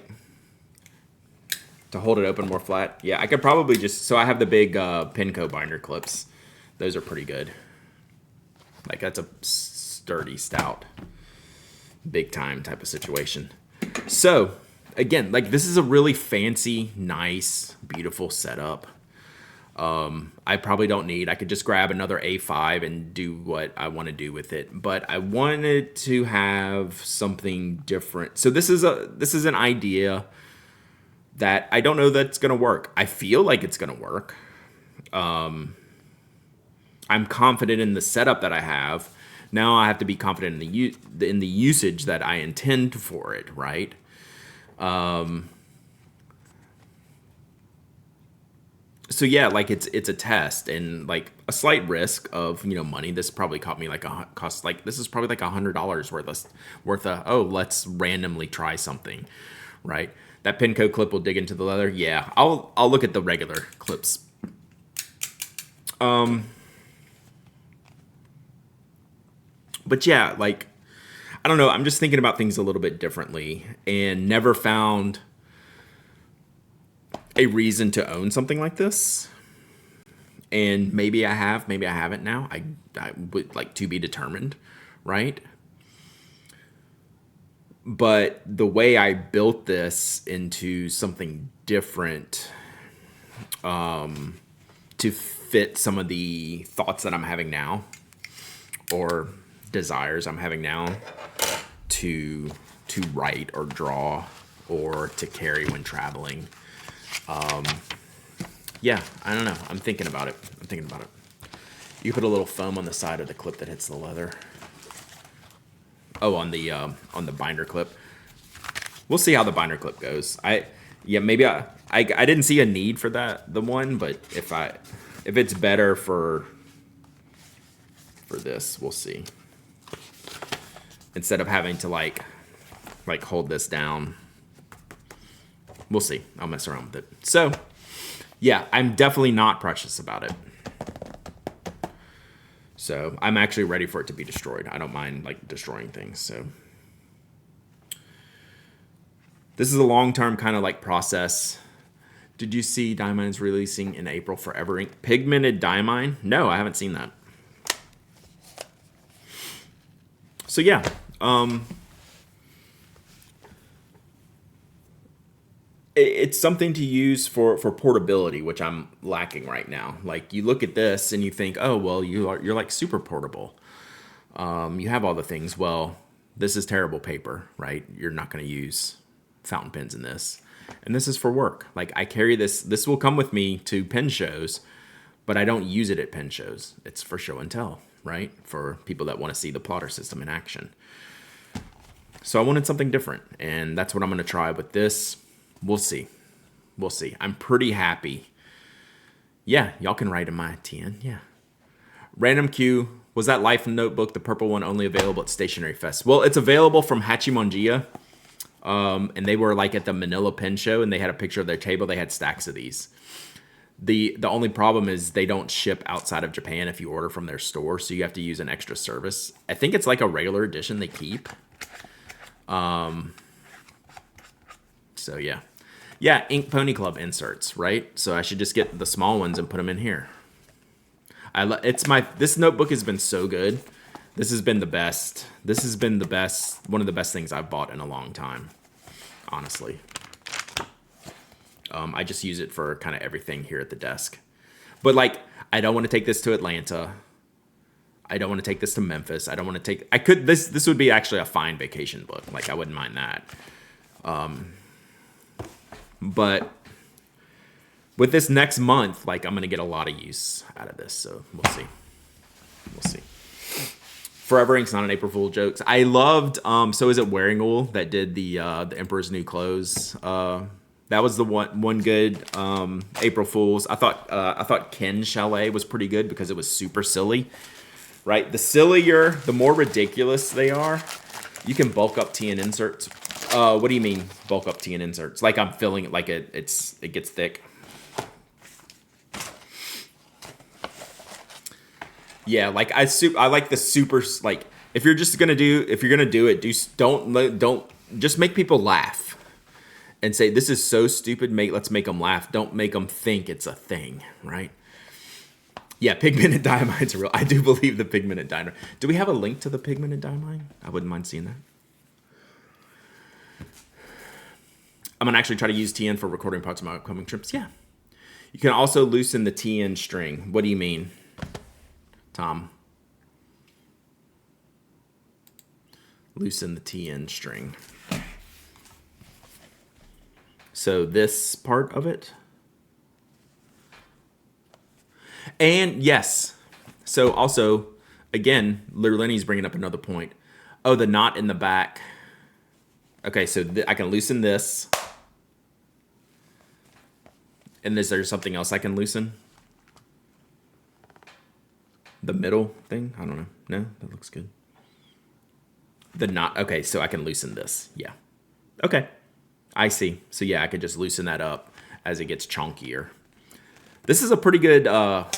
to hold it open more flat? Yeah, I could probably just, so I have the big Pinco binder clips. Those are pretty good. Like, that's a sturdy, stout, big time type of situation. So, again, like, this is a really fancy, nice, beautiful setup. I probably don't need, I could just grab another A5 and do what I want to do with it, but I wanted to have something different. So this is an idea that I don't know that's going to work. I feel like it's going to work. I'm confident in the setup that I have. Now I have to be confident in the usage that I intend for it, right? So yeah, like it's a test and like a slight risk of, you know, money. This probably cost me like this is probably like $100 worth of, oh, let's randomly try something, right? That Pinco clip will dig into the leather. Yeah, I'll look at the regular clips. But yeah, like, I don't know. I'm just thinking about things a little bit differently and never found a reason to own something like this. And maybe I have, maybe I haven't now. I would like to be determined, right? But the way I built this into something different to fit some of the thoughts that I'm having now or desires I'm having now to write or draw or to carry when traveling. Yeah, I don't know. I'm thinking about it. You put a little foam on the side of the clip that hits the leather. Oh, on the binder clip. We'll see how the binder clip goes. Maybe I didn't see a need for the one, but if it's better for this, we'll see. Instead of having to like hold this down. We'll see. I'll mess around with it. So, yeah, I'm definitely not precious about it. So, I'm actually ready for it to be destroyed. I don't mind like destroying things. So, this is a long-term kind of like process. Did you see Diamine's releasing in April Forever Ink? Pigmented Diamine? No, I haven't seen that. So, yeah. It's something to use for portability, which I'm lacking right now. Like, you look at this and you think, oh, well, you're like super portable. You have all the things. Well, this is terrible paper, right? You're not going to use fountain pens in this. And this is for work. Like, I carry this. This will come with me to pen shows, but I don't use it at pen shows. It's for show and tell, right? For people that want to see the plotter system in action. So I wanted something different, and that's what I'm going to try with this. We'll see. I'm pretty happy. Yeah, y'all can write in my TN. Yeah. Random Q. Was that Life Notebook, the purple one, only available at Stationery Fest? Well, it's available from Hachimonjia. And they were like at the Manila Pen Show, and they had a picture of their table. They had stacks of these. The only problem is they don't ship outside of Japan if you order from their store, so you have to use an extra service. I think it's like a regular edition they keep. So yeah. Yeah, Ink Pony Club inserts, right? So I should just get the small ones and put them in here. This notebook has been so good. This has been the best. This has been the best, one of the best things I've bought in a long time, honestly. I just use it for kind of everything here at the desk. But like, I don't want to take this to Atlanta. I don't want to take this to Memphis. I don't want to take, this would be actually a fine vacation book. Like, I wouldn't mind that. But with this next month, like, I'm going to get a lot of use out of this. So we'll see. We'll see. Forever Ink's not an April Fool jokes. I loved, So Is It Wearing Wool that did the Emperor's New Clothes. That was the one good April Fool's. I thought Ken Chalet was pretty good because it was super silly, right? The sillier, the more ridiculous they are. You can bulk up TN inserts. What do you mean bulk up TN inserts? Like I'm filling it, like it gets thick. Yeah, like I like the super, like if you're gonna do it, don't just make people laugh. And say, this is so stupid, let's make them laugh. Don't make them think it's a thing, right? Yeah, pigmented diamine's real. I do believe the pigmented diamine. Do we have a link to the pigmented diamine? I wouldn't mind seeing that. I'm going to actually try to use TN for recording parts of my upcoming trips. Yeah. You can also loosen the TN string. What do you mean, Tom? Loosen the TN string. So this part of it. And yes. So also, again, Lenny's bringing up another point. Oh, the knot in the back. Okay, so I can loosen this. And is there something else I can loosen? The middle thing? I don't know. No, that looks good. The knot. Okay, so I can loosen this. Yeah. Okay. I see. So yeah, I could just loosen that up as it gets chunkier. This is a pretty good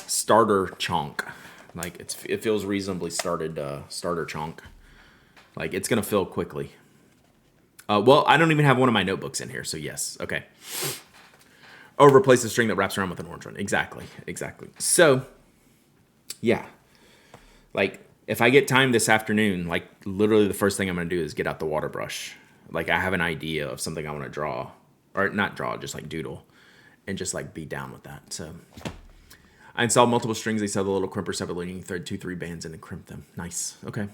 starter chunk. Like it feels reasonably starter chunk. Like it's gonna fill quickly. Well, I don't even have one of my notebooks in here, so yes. Okay. Oh, replace the string that wraps around with an orange one. Exactly. So, yeah. Like if I get time this afternoon, like literally the first thing I'm gonna do is get out the water brush. Like I have an idea of something I want to draw, or not draw, just like doodle, and just like be down with that. So I installed multiple strings. They sell the little crimper, separate leading thread, 2-3 bands, and then crimp them. Nice. Okay.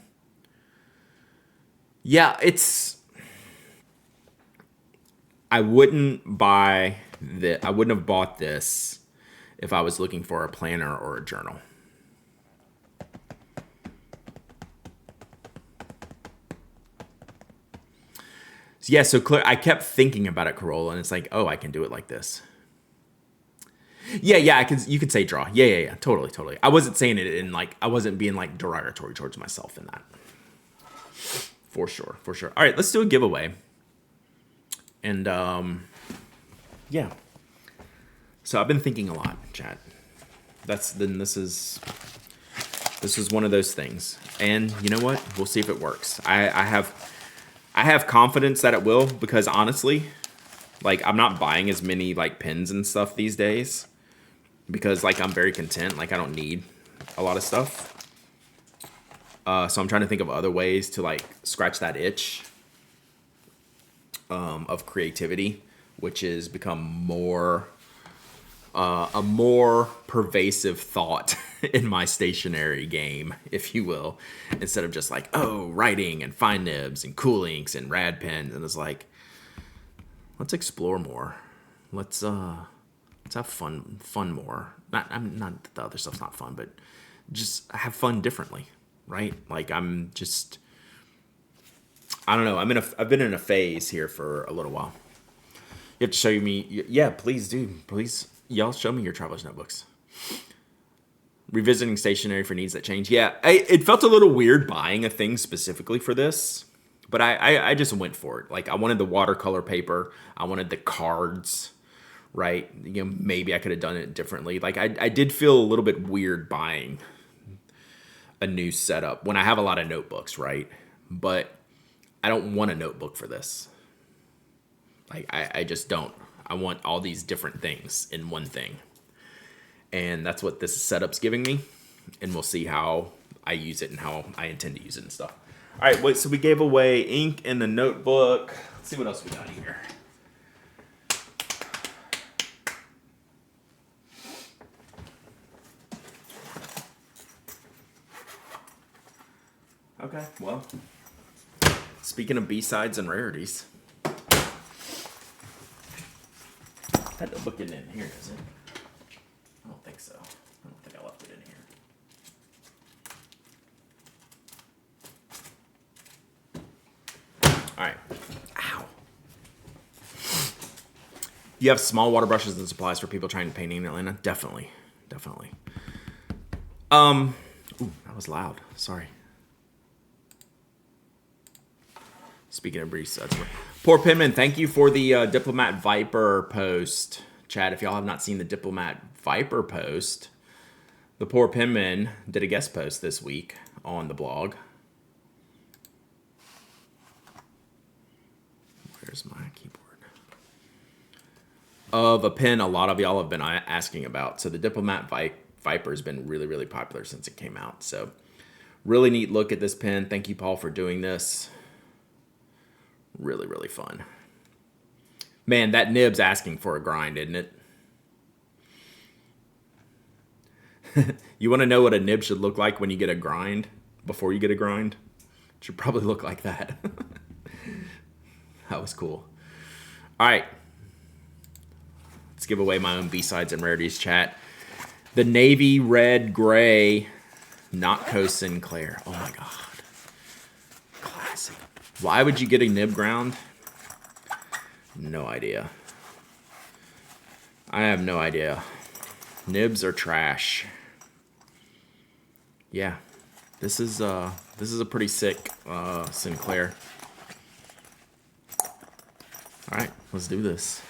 Yeah, I wouldn't have bought this if I was looking for a planner or a journal. Yeah, so I kept thinking about it, Corolla, and it's like, oh, I can do it like this. Yeah, you could say draw. Yeah, totally. I wasn't saying it in like, I wasn't being like derogatory towards myself in that. For sure. All right, let's do a giveaway. And yeah. So I've been thinking a lot, chat. This is one of those things. And you know what? We'll see if it works. I have confidence that it will, because honestly, like I'm not buying as many like pens and stuff these days because like I'm very content. Like I don't need a lot of stuff. So I'm trying to think of other ways to like scratch that itch of creativity, which has become a more pervasive thought in my stationery game, if you will, instead of just like, oh, writing and fine nibs and cool inks and rad pens. And it's like, let's explore more. Let's have fun more. Not that the other stuff's not fun, but just have fun differently, right? Like I don't know. I've been in a phase here for a little while. You have to show me. Yeah, please do. Please. Y'all show me your traveler's notebooks. Revisiting stationery for needs that change. Yeah, it felt a little weird buying a thing specifically for this, But I just went for it. Like, I wanted the watercolor paper. I wanted the cards, right? You know, maybe I could have done it differently. Like, I did feel a little bit weird buying a new setup when I have a lot of notebooks, right? But I don't want a notebook for this. Like, I just don't. I want all these different things in one thing. And that's what this setup's giving me. And we'll see how I use it and how I intend to use it and stuff. All right, wait, so we gave away ink in the notebook. Let's see what else we got here. Okay, well, speaking of B-sides and rarities, that notebook isn't in here, is it? I don't think so. I don't think I left it in here. All right. Ow. You have small water brushes and supplies for people trying to paint in Atlanta? Definitely. Definitely. Ooh, that was loud. Sorry. Speaking of Breeze, that's right. Poor Penman, thank you for the Diplomat Viper post. Chad, if y'all have not seen the Diplomat Viper post, the Poor Penman did a guest post this week on the blog. Where's my keyboard? Of a pen a lot of y'all have been asking about. So the Diplomat Viper has been really, really popular since it came out. So really neat look at this pen. Thank you, Paul, for doing this. Really, really fun. Man, that nib's asking for a grind, isn't it? You want to know what a nib should look like when you get a grind? Before you get a grind? It should probably look like that. That was cool. All right. Let's give away my own B-sides and rarities chat. The navy red gray Notco Sinclair. Oh my god. Classic. Why would you get a nib ground? No idea. I have no idea. Nibs are trash. Yeah. This is a pretty sick Sinclair. All right, let's do this.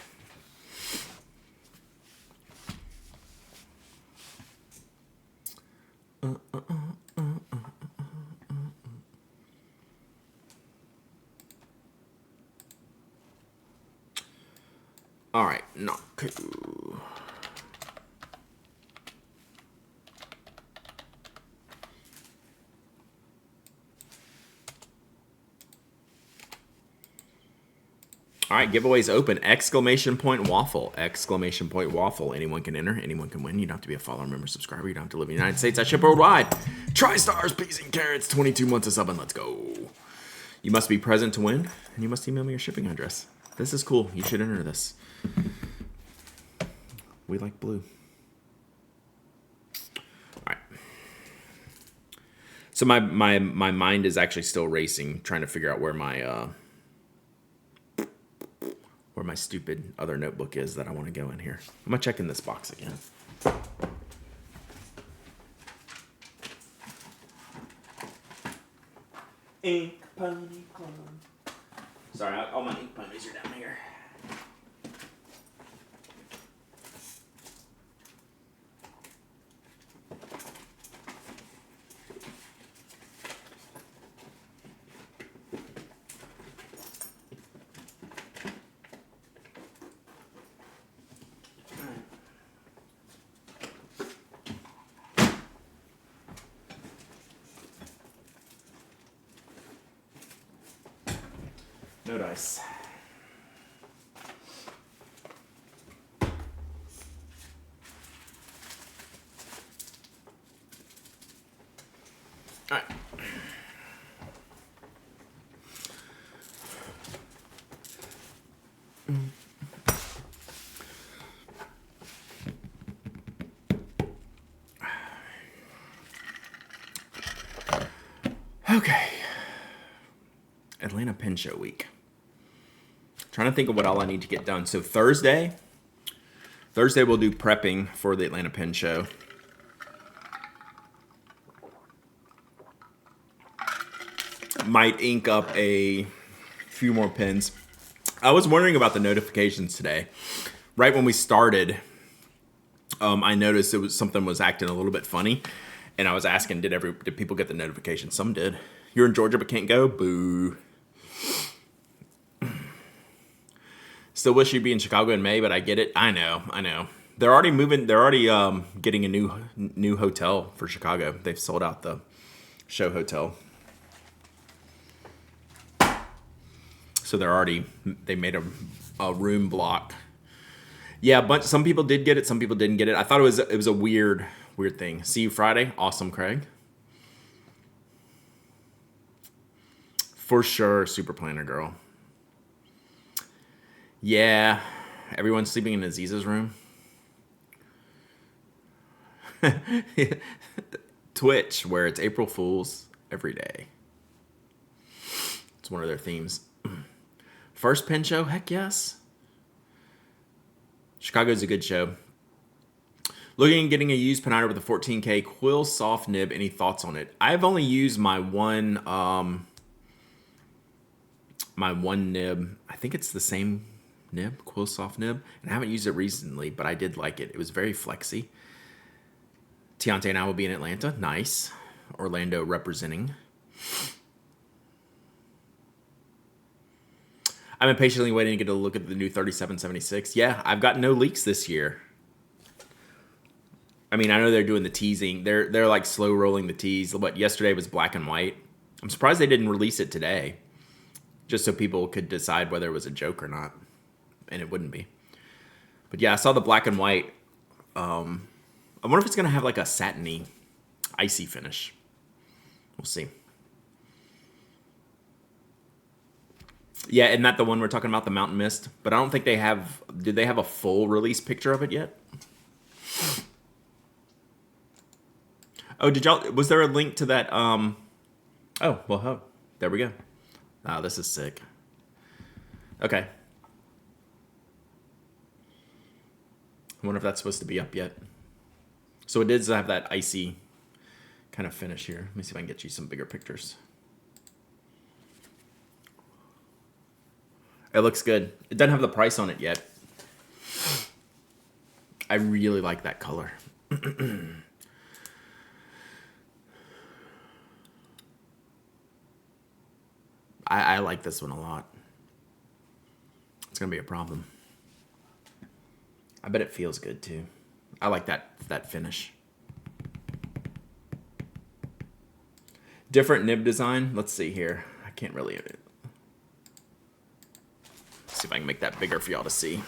All right, not cool. All right, giveaways open. Exclamation point waffle. Exclamation point waffle. Anyone can enter. Anyone can win. You don't have to be a follower, member, subscriber. You don't have to live in the United States. I ship worldwide. Tri-stars, peas, and carrots. 22 months of subbing. Let's go. You must be present to win, and you must email me your shipping address. This is cool. You should enter this. We like blue. All right. So my mind is actually still racing, trying to figure out where my stupid other notebook is that I want to go in here. I'm gonna check in this box again. Ink Pony Club. Sorry, all my ink ponies are down here. No dice. All right. Okay. Atlanta Pen Show Week. Trying to think of what all I need to get done. So Thursday we'll do prepping for the Atlanta Pen Show. might ink up a few more pens. I was wondering about the notifications today. Right when we started, I noticed something was acting a little bit funny, and I was asking, did people get the notification? Some did. You're in Georgia but can't go? Boo. Still wish you'd be in Chicago in May, but I get it. I know. They're already moving. They're already getting a new hotel for Chicago. They've sold out the show hotel. So they made a room block. Yeah, but some people did get it. Some people didn't get it. I thought it was a weird thing. See you Friday. Awesome, Craig. For sure, Super Planner Girl. Yeah, everyone's sleeping in Aziza's room. Twitch, where it's April Fools every day. It's one of their themes. First pen show? Heck yes. Chicago's a good show. Looking at getting a used penider with a 14K quill soft nib. Any thoughts on it? I've only used my one nib. I think it's the same nib, quill soft nib, and I haven't used it recently, but I did like it. It was very flexy. Tiante and I will be in Atlanta. Nice. Orlando representing. I'm impatiently waiting to get a look at the new 3776. Yeah, I've got no leaks this year. I mean, I know they're doing the teasing. They're like slow rolling the tease. But yesterday was black and white. I'm surprised they didn't release it today, just so people could decide whether it was a joke or not, and it wouldn't be. But yeah, I saw the black and white. I wonder if it's gonna have like a satiny, icy finish. We'll see. Yeah, isn't that the one we're talking about, the Mountain Mist? But I don't think they have... Did they have a full release picture of it yet? Oh, did y'all... Was there a link to that... Oh, well, there we go. Oh, this is sick. Okay. I wonder if that's supposed to be up yet. So it does have that icy kind of finish here. Let me see if I can get you some bigger pictures. It looks good. It doesn't have the price on it yet. I really like that color. I like this one a lot. It's going to be a problem. I bet it feels good too. I like that finish. Different nib design. Let's see here. I can't really... See if I can make that bigger for y'all to see.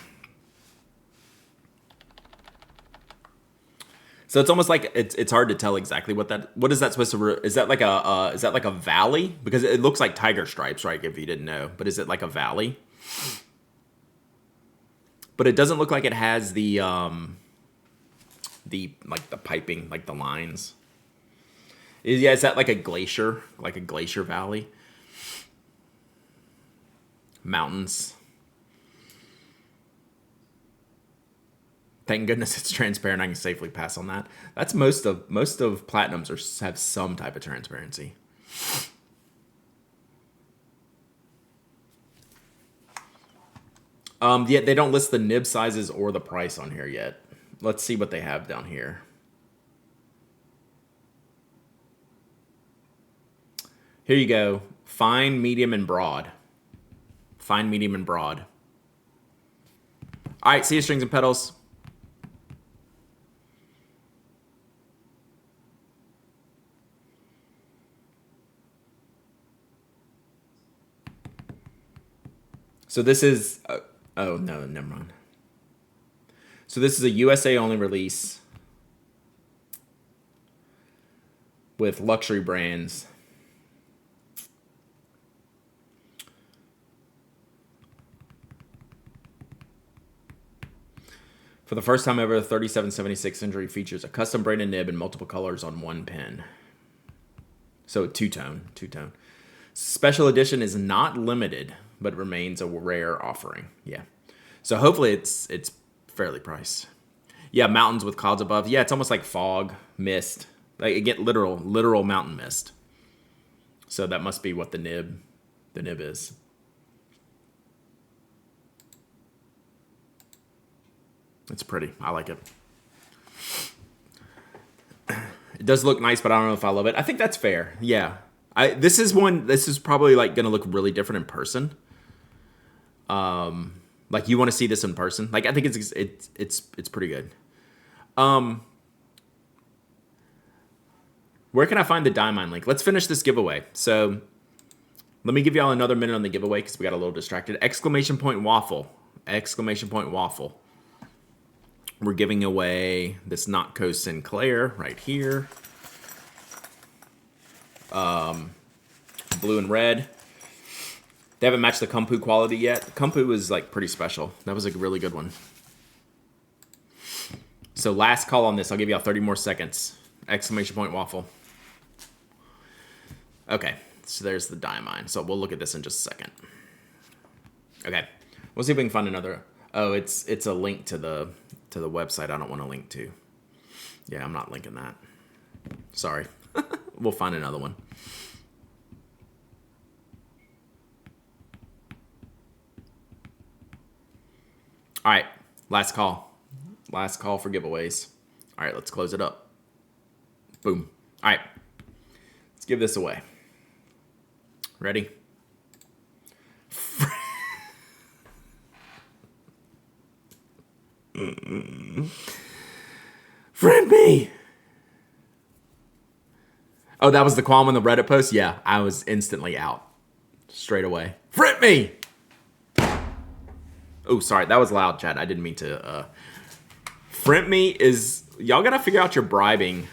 So it's almost like it's hard to tell exactly what is that supposed to is that like a valley? Because it looks like tiger stripes, right? If you didn't know, but is it like a valley? But it doesn't look like it has the piping, like the lines. Is that like a glacier valley? Mountains. Thank goodness it's transparent. I can safely pass on that. That's most of platinums have some type of transparency. Yeah, they don't list the nib sizes or the price on here yet. Let's see what they have down here. Here you go. Fine, medium, and broad. Fine, medium, and broad. All right, see you, strings and pedals. So this is... oh, no, never mind. So this is a USA only release with luxury brands. For the first time ever, the 3776 Century features a custom branded nib in multiple colors on one pen. So two-tone. Special edition is not limited, but remains a rare offering. Yeah. So hopefully it's fairly priced. Yeah, mountains with clouds above. Yeah, it's almost like fog, mist. Like, you get literal mountain mist. So that must be what the nib is. It's pretty. I like it. It does look nice, but I don't know if I love it. I think that's fair. Yeah. This is probably like going to look really different in person. Like you want to see this in person. Like I think it's pretty good. Where can I find the Diamine link? Let's finish this giveaway. So let me give y'all another minute on the giveaway because we got a little distracted. Exclamation point waffle. Exclamation point waffle. We're giving away this Notco Sinclair right here. Blue and red. They haven't matched the Kumpu quality yet. Kumpu is like pretty special. That was a really good one. So last call on this. I'll give y'all 30 more seconds. Exclamation point waffle. Okay, so there's the Diamine. So we'll look at this in just a second. Okay, we'll see if we can find another. Oh, it's a link to the website I don't want to link to. Yeah, I'm not linking that. Sorry. We'll find another one. All right, last call. Last call for giveaways. All right, let's close it up. Boom. All right, let's give this away. Ready? Friend me. Oh, that was the qualm on the Reddit post? Yeah, I was instantly out. Straight away. Friend me. Oh, sorry, that was loud, chat. I didn't mean to. Friend me is... Y'all gotta figure out your bribing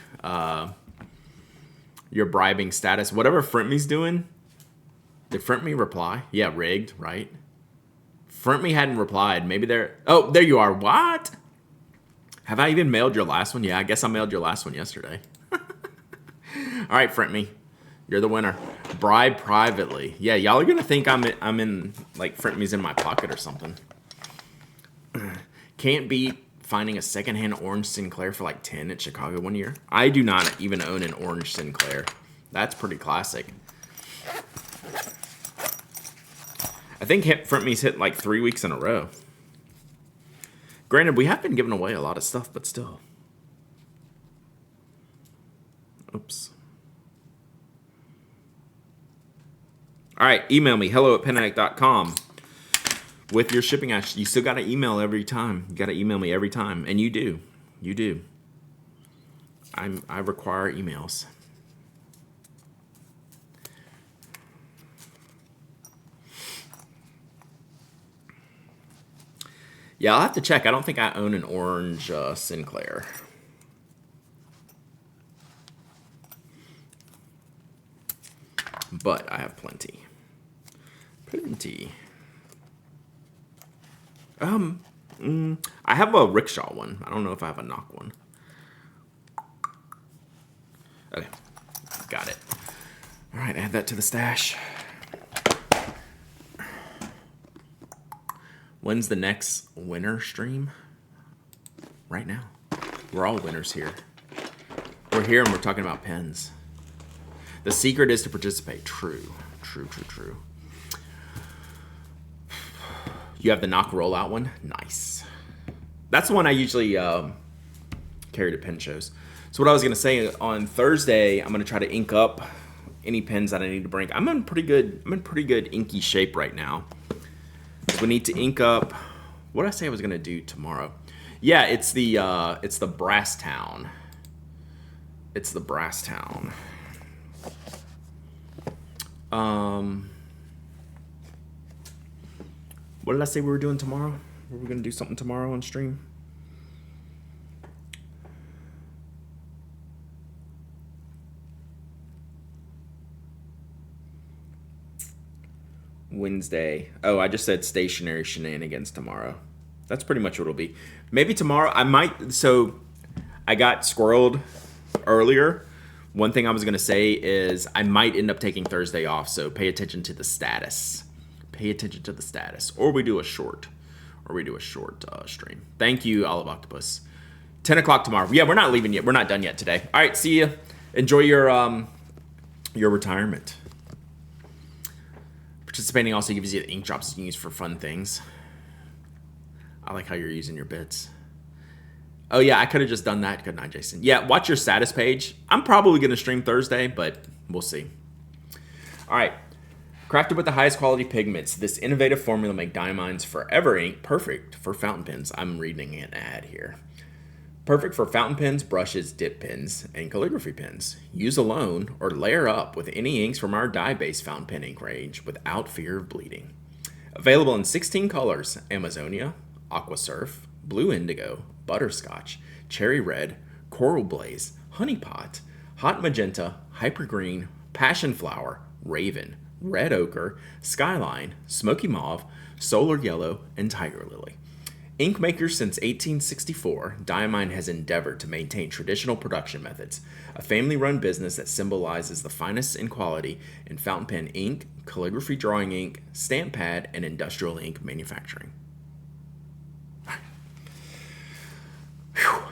status. Whatever Friend me's doing... Did Friend me reply? Yeah, rigged, right? Friend me hadn't replied. Maybe they're... Oh, there you are. What? Have I even mailed your last one? Yeah, I guess I mailed your last one yesterday. All right, Friend me. You're the winner. Bribe privately. Yeah, y'all are gonna think I'm in like Friend me's in my pocket or something. Can't beat finding a secondhand orange Sinclair for like 10 at Chicago one year. I do not even own an orange Sinclair. That's pretty classic. I think Friend me's hit like 3 weeks in a row. Granted, we have been giving away a lot of stuff, but still. Oops. All right, email me, hello@penaddict.com. With your shipping address. You still got to email every time. You got to email me every time. And you do. You do. I require emails. Yeah, I'll have to check. I don't think I own an orange Sinclair. But I have plenty. Plenty. I have a rickshaw one. I don't know if I have a knock one. Okay, got it. All right, add that to the stash. When's the next winner stream? Right now. We're all winners here. We're here and we're talking about pens. The secret is to participate. True, true, true, true. You have the knock rollout one? Nice. That's the one I usually carry to pen shows. So what I was going to say, on Thursday, I'm going to try to ink up any pens that I need to bring. I'm in pretty good inky shape right now. So we need to ink up... What did I say I was going to do tomorrow? Yeah, it's the Brass Town. It's the Brass Town. What did I say we were doing tomorrow? Were we going to do something tomorrow on stream? Wednesday. Oh, I just said stationery shenanigans tomorrow. That's pretty much what it'll be. Maybe tomorrow I might... So I got squirreled earlier. One thing I was going to say is I might end up taking Thursday off, so pay attention to the status. Pay attention to the status. Or we do a short. Stream. Thank you, Olive Octopus. 10 o'clock tomorrow. Yeah, we're not leaving yet. We're not done yet today. All right, see you. Enjoy your retirement. Participating also gives you the ink drops you can use for fun things. I like how you're using your bits. Oh yeah, I could have just done that, couldn't I, Jason? Yeah, watch your status page. I'm probably going to stream Thursday, but we'll see. All right. Crafted with the highest quality pigments, this innovative formula makes Diamine's Forever ink perfect for fountain pens. I'm reading an ad here. Perfect for fountain pens, brushes, dip pens, and calligraphy pens. Use alone or layer up with any inks from our dye-based fountain pen ink range without fear of bleeding. Available in 16 colors: Amazonia, Aqua Surf, Blue Indigo, Butterscotch, Cherry Red, Coral Blaze, Honey Pot, Hot Magenta, Hyper Green, Passion Flower, Raven, Red Ochre, Skyline, Smoky Mauve, Solar Yellow, and Tiger Lily. Ink maker since 1864, Diamine has endeavored to maintain traditional production methods, a family-run business that symbolizes the finest in quality in fountain pen ink, calligraphy drawing ink, stamp pad, and industrial ink manufacturing. Whew.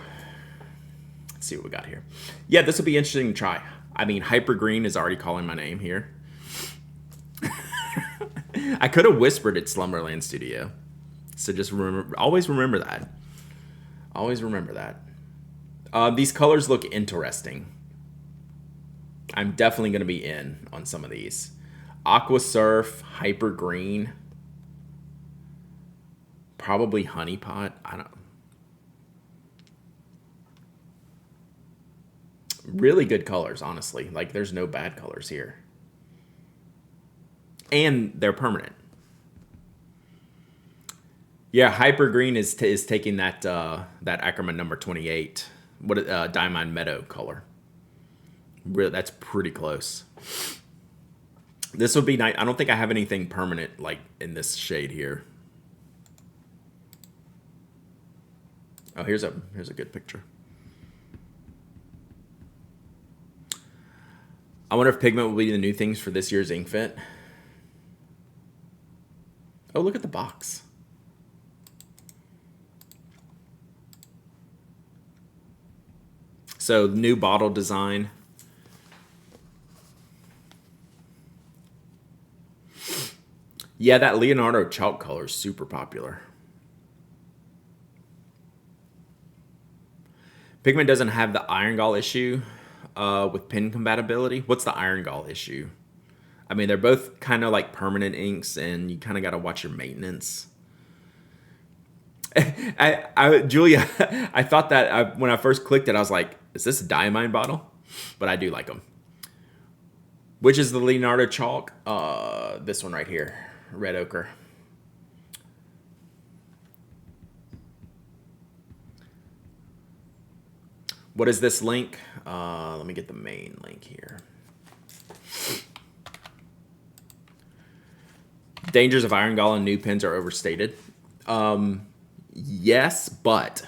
Let's see what we got here. Yeah, this will be interesting to try. I mean, Hyper Green is already calling my name here. I could have whispered at Slumberland Studio. So just remember, always remember that. Always remember that. These colors look interesting. I'm definitely going to be in on some of these. Aqua Surf, Hyper Green, probably Honey Pot. I don't. Really good colors, honestly. Like, there's no bad colors here. And they're permanent. Yeah, Hyper Green is taking that Ackerman number 28, Diamond Meadow color. Really, that's pretty close. This would be nice. I don't think I have anything permanent like in this shade here. Oh, here's a good picture. I wonder if pigment will be the new things for this year's ink fit. Oh, look at the box. So, new bottle design. Yeah, that Leonardo chalk color is super popular. Pigment doesn't have the iron gall issue with pen compatibility. What's the iron gall issue? I mean, they're both kind of like permanent inks, and you kind of got to watch your maintenance. Julia, I thought that when I first clicked it, I was like, is this a Diamine bottle? But I do like them. Which is the Leonardo chalk? This one right here, Red Ochre. What is this link? Let me get the main link here. Dangers of iron gall and new pens are overstated. Yes, but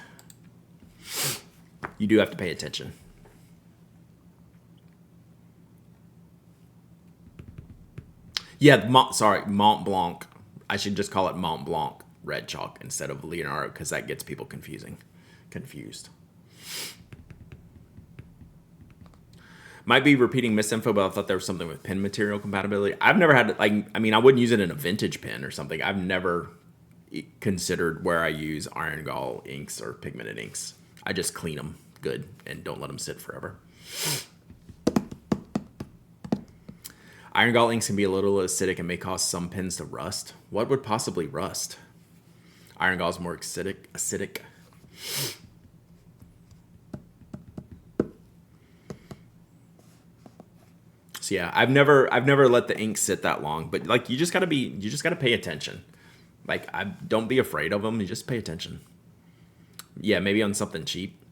you do have to pay attention. Yeah, Mont Blanc. I should just call it Mont Blanc red chalk instead of Leonardo because that gets people confused. Might be repeating misinfo, but I thought there was something with pen material compatibility. I've never had, I wouldn't use it in a vintage pen or something. I've never considered where I use iron gall inks or pigmented inks. I just clean them good and don't let them sit forever. Iron gall inks can be a little acidic and may cause some pens to rust. What would possibly rust? Iron gall is more acidic. So yeah, I've never let the ink sit that long, but like you just gotta pay attention. Like don't be afraid of them. You just pay attention. Yeah, maybe on something cheap.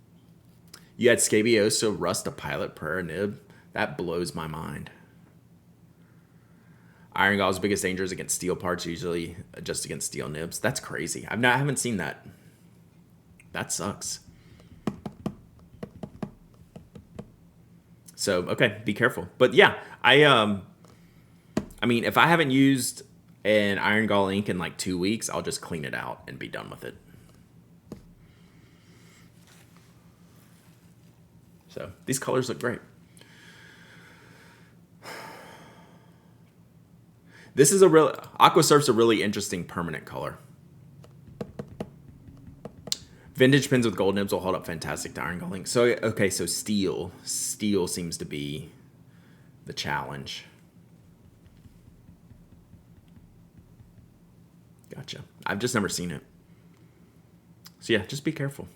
You had Scabioso rust a pilot prayer nib. That blows my mind. Iron gall's biggest danger is against steel parts, usually just against steel nibs. That's crazy. I haven't seen that. That sucks. So, okay, be careful. But yeah, I mean, if I haven't used an iron gall ink in like 2 weeks, I'll just clean it out and be done with it. So, these colors look great. This is a real Aqua Surf's a really interesting permanent color. Vintage pins with gold nibs will hold up fantastic to iron galling. So okay, so steel seems to be the challenge. Gotcha. I've just never seen it. So yeah, just be careful.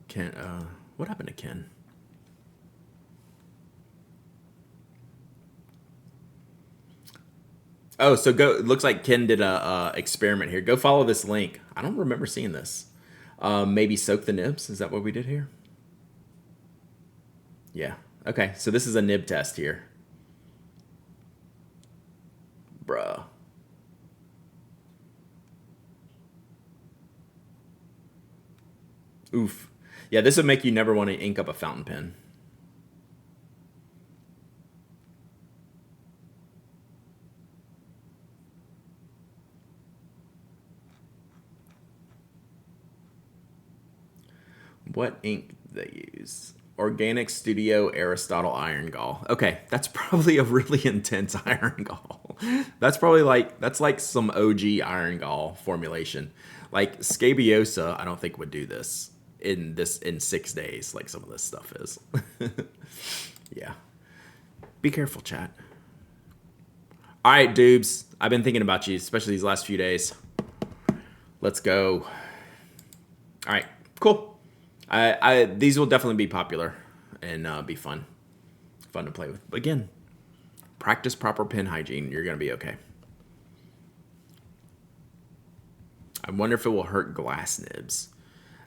Ken, what happened to Ken? Oh, so go. It looks like Ken did a experiment here. Go follow this link. I don't remember seeing this. Maybe soak the nibs. Is that what we did here? Yeah. Okay. So this is a nib test here. Bruh. Oof. Yeah, this would make you never want to ink up a fountain pen. What ink do they use? Organic Studio Aristotle Iron Gall. Okay, that's probably a really intense iron gall. That's like some OG iron gall formulation. Like Scabiosa, I don't think would do this in 6 days like some of this stuff is. Yeah. Be careful, chat. All right, dudes. I've been thinking about you, especially these last few days. Let's go. All right, cool. These will definitely be popular and be fun to play with. But again, practice proper pen hygiene. You're gonna be okay. I wonder if it will hurt glass nibs.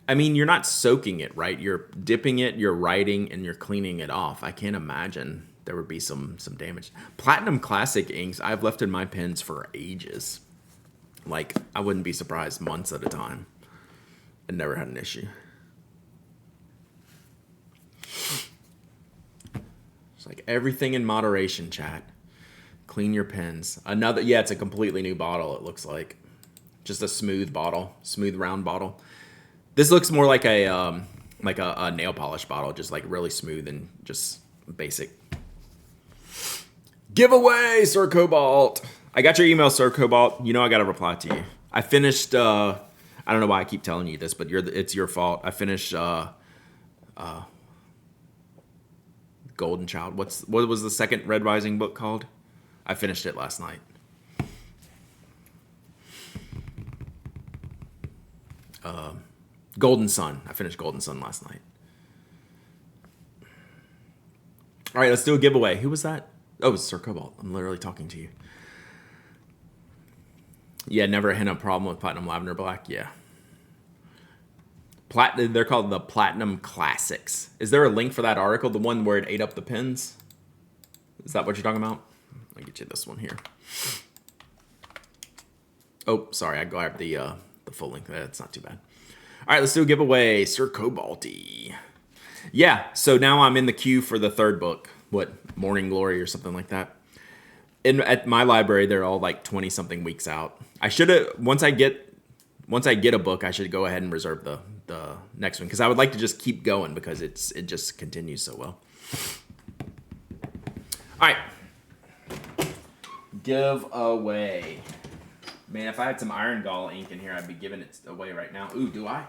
I mean, you're not soaking it, right? You're dipping it, you're writing, and you're cleaning it off. I can't imagine there would be some damage. Platinum Classic inks I've left in my pens for ages. Like, I wouldn't be surprised, months at a time. I never had an issue. It's like everything in moderation, chat. Clean your pens. Yeah, it's a completely new bottle, it looks like. Just a smooth bottle, smooth round bottle. This looks more like a nail polish bottle, just like really smooth and just basic. Giveaway, Sir Cobalt. I got your email, Sir Cobalt. You know I got to reply to you. I finished, I don't know why I keep telling you this, but it's your fault. I finished Golden Child. What was the second Red Rising book called? I finished it last night. Golden Sun. I finished Golden Sun last night. All right, let's do a giveaway. Who was that? Oh, it's Sir Cobalt. I'm literally talking to you. Yeah, never had a problem with Platinum Lavender Black. Yeah. They're called the Platinum Classics. Is there a link for that article? The one where it ate up the pins? Is that what you're talking about? I'll get you this one here. Oh, sorry. I grabbed the full link. That's not too bad. All right, let's do a giveaway. Sir Cobalty. Yeah, so now I'm in the queue for the third book. What, Morning Glory or something like that. At my library, they're all like 20-something weeks out. I should have, once I get a book, I should go ahead and reserve the next one. Because I would like to just keep going because it just continues so well. All right. Giveaway. Man, if I had some Iron Gall ink in here, I'd be giving it away right now. Ooh, do I?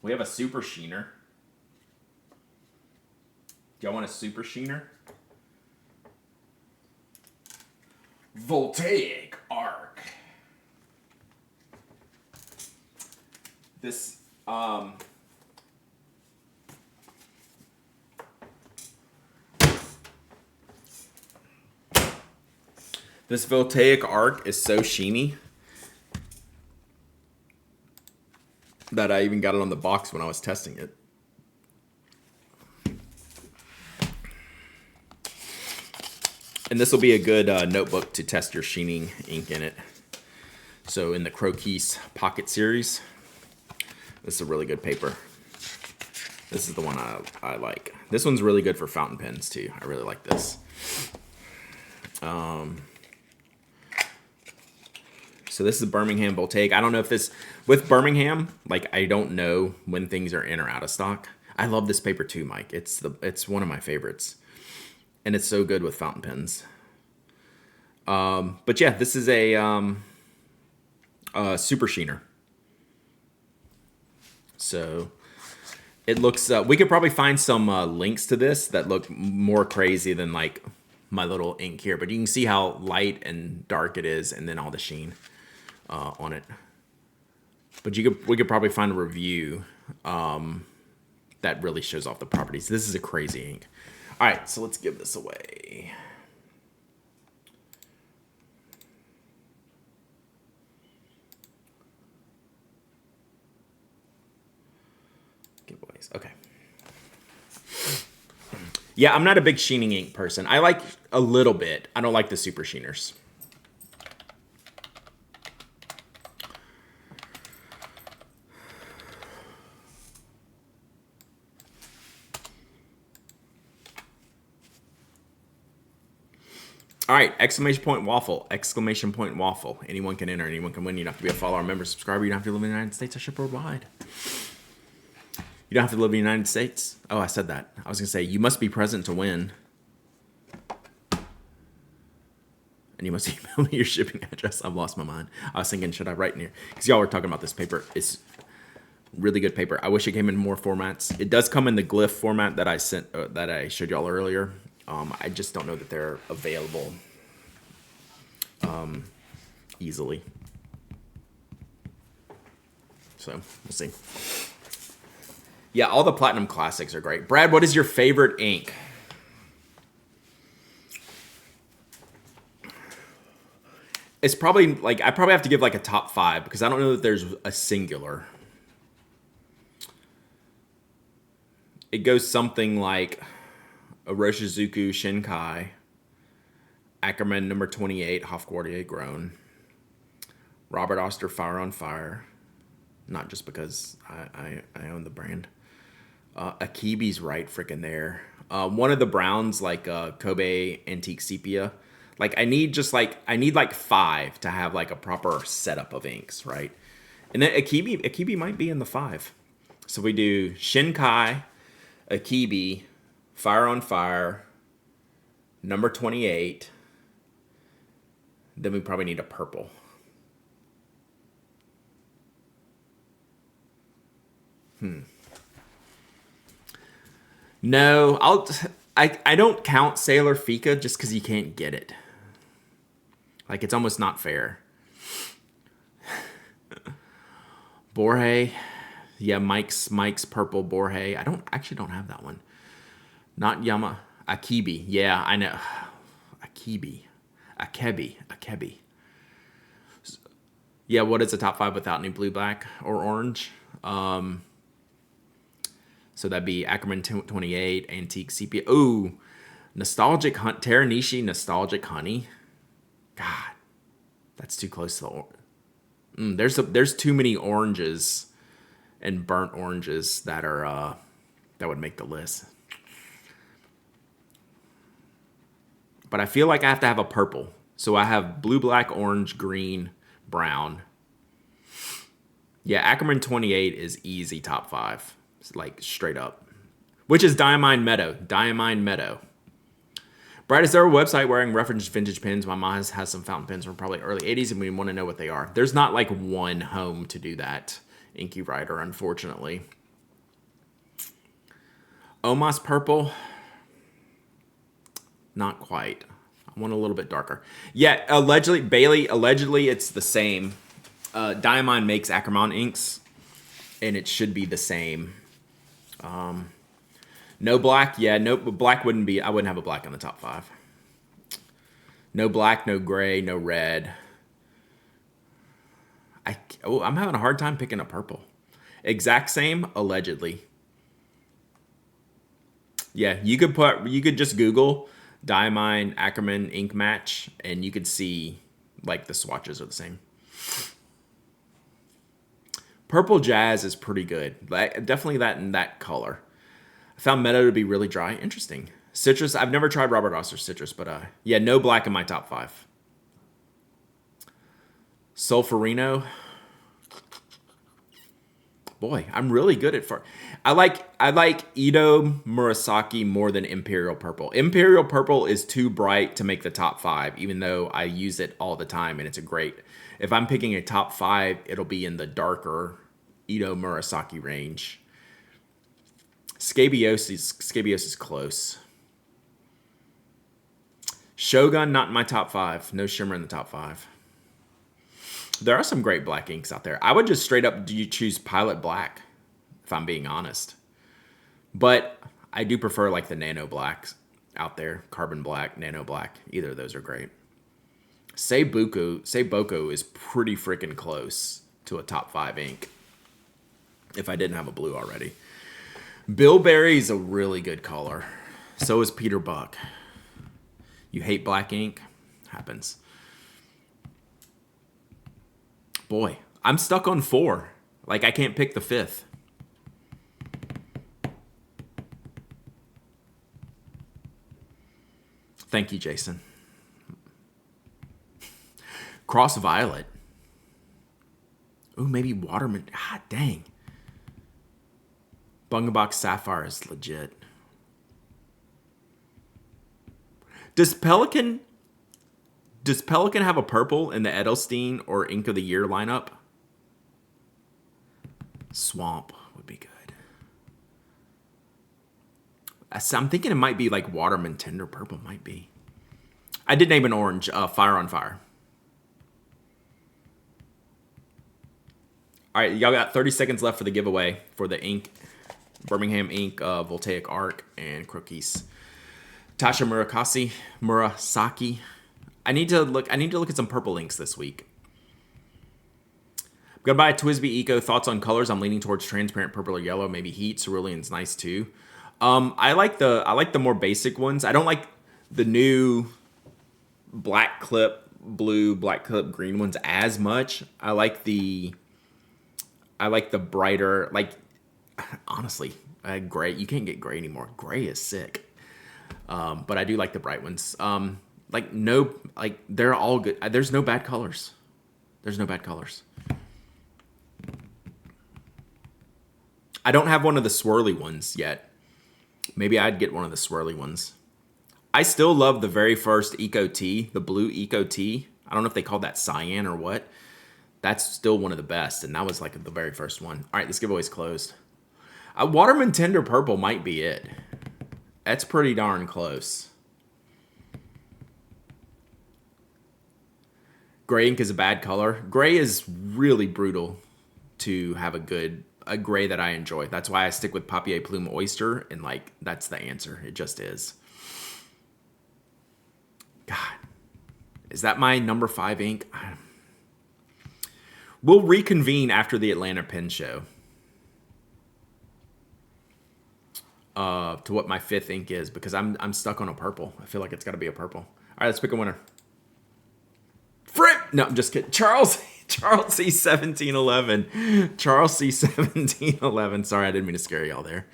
We have a Super Sheener. Do y'all want a Super Sheener? Voltaic Arc. This, this Voltaic Arc is so sheeny that I even got it on the box when I was testing it. And this will be a good notebook to test your sheening ink in it. So in the Croquis Pocket Series, this is a really good paper. This is the one I like. This one's really good for fountain pens too. I really like this. So this is Birmingham Voltaic. I don't know if this, with Birmingham, like I don't know when things are in or out of stock. I love this paper too, Mike. It's one of my favorites. and it's so good with fountain pens. But yeah, this is a super sheener. So it looks. We could probably find some links to this that look more crazy than like my little ink here, but you can see how light and dark it is, and then all the sheen on it. But we could probably find a review that really shows off the properties. This is a crazy ink. All right, so let's give this away. Giveaways. Okay. Yeah, I'm not a big sheening ink person. I like a little bit. I don't like the super sheeners. All right, exclamation point waffle, exclamation point waffle. Anyone can enter, anyone can win. You don't have to be a follower, member, subscriber. You don't have to live in the United States. I ship worldwide. You don't have to live in the United States. Oh, I said that. I was going to say, you must be present to win. And you must email me your shipping address. I've lost my mind. I was thinking, should I write in here? Because y'all were talking about this paper. It's really good paper. I wish it came in more formats. It does come in the glyph format that I sent, that I showed y'all earlier. I just don't know that they're available easily. So we'll see. Yeah, all the Platinum Classics are great. Brad, what is your favorite ink? It's probably like, I probably have to give like a top 5 because I don't know that there's a singular. It goes something like Oroshizuku Shinkai, Ackerman number 28, Hofguardier Grown, Robert Oster Fire on Fire, not just because I own the brand. Akibi's right freaking there. One of the browns, like Kobe Antique Sepia. Like I need like 5 to have like a proper setup of inks, right? And then Akibi might be in the 5. So we do Shinkai, Akibi, Fire on Fire, number 28. Then we probably need a purple. No, I don't count Sailor Fika just because you can't get it. Like it's almost not fair. Borhe, yeah, Mike's purple Borhe. I don't have that one. Not Yama. Akibi. Yeah, I know. Akebi. Yeah, what is the top 5 without any blue, black, or orange? So that'd be Ackerman 28, Antique Sepia. Ooh, Nostalgic Hunt, Teranishi Nostalgic Honey. God, that's too close to the there's too many oranges and burnt oranges that are that would make the list. But I feel like I have to have a purple. So I have blue, black, orange, green, brown. Yeah, Ackerman 28 is easy top 5. It's like straight up. Which is Diamine Meadow. Brad, is there a website wearing reference vintage pens? My mom has some fountain pens from probably early 80s and we want to know what they are. There's not like one home to do that, Inky Writer, unfortunately. Omas purple. Not quite. I want a little bit darker. Yeah, allegedly it's the same. Diamine makes Ackerman inks, and it should be the same. No black. Yeah, no black wouldn't be. I wouldn't have a black in the top 5. No black, no gray, no red. I'm having a hard time picking a purple. Exact same, allegedly. Yeah, you could just Google Diamine Ackerman ink match, and you could see like the swatches are the same. Purple Jazz is pretty good. Like, definitely that in that color. I found Meadow to be really dry. Interesting. Citrus. I've never tried Robert Oster Citrus, but yeah, no black in my top 5. Sulfurino. Boy, I'm really good at I like Edo Murasaki more than Imperial Purple. Imperial Purple is too bright to make the top 5, even though I use it all the time and it's a great. If I'm picking a top 5, it'll be in the darker Edo Murasaki range. Scabious is close. Shogun, not in my top 5. No shimmer in the top 5. There are some great black inks out there. I would just straight up choose Pilot Black, if I'm being honest. But I do prefer like the Nano Blacks out there. Carbon Black, Nano Black. Either of those are great. Seiboko is pretty freaking close to a top 5 ink. If I didn't have a blue already. Bilberry is a really good color. So is Peter Buck. You hate black ink? Happens. Boy, I'm stuck on 4. Like, I can't pick the 5th. Thank you, Jason. Cross Violet. Ooh, maybe Waterman. Ah, dang. Bungabox Sapphire is legit. Does Pelican have a purple in the Edelstein or Ink of the Year lineup? Swamp would be good. I'm thinking it might be like Waterman Tender Purple. Might be. I did name an orange. Fire on Fire. All right, y'all got 30 seconds left for the giveaway for the ink, Birmingham Ink Voltaic Arc and Crookies. Tasha Murasaki. I need to look at some purple inks this week. I'm gonna buy a Twisby Eco. Thoughts on colors? I'm leaning towards transparent purple or yellow. Maybe heat. Cerulean's nice too. I like the more basic ones. I don't like the new black clip blue, black clip green ones as much. I like the brighter, like, honestly, gray. You can't get gray anymore. Gray is sick. But I do like the bright ones. They're all good. There's no bad colors. I don't have one of the swirly ones yet. Maybe I'd get one of the swirly ones. I still love the very first Eco T, the blue Eco T. I don't know if they called that cyan or what. That's still one of the best, and that was like the very first one. All right, this giveaway's closed. Waterman Tender Purple might be it. That's pretty darn close. Gray ink is a bad color. Gray is really brutal to have a gray that I enjoy. That's why I stick with Papier Plume Oyster, and like that's the answer. It just is. God, is that my number 5 ink? We'll reconvene after the Atlanta Pen Show. To what my 5th ink is, because I'm stuck on a purple. I feel like it's got to be a purple. All right, let's pick a winner. Frick! No, I'm just kidding. Charles C. 1711. Charles C. 1711. Sorry, I didn't mean to scare y'all there.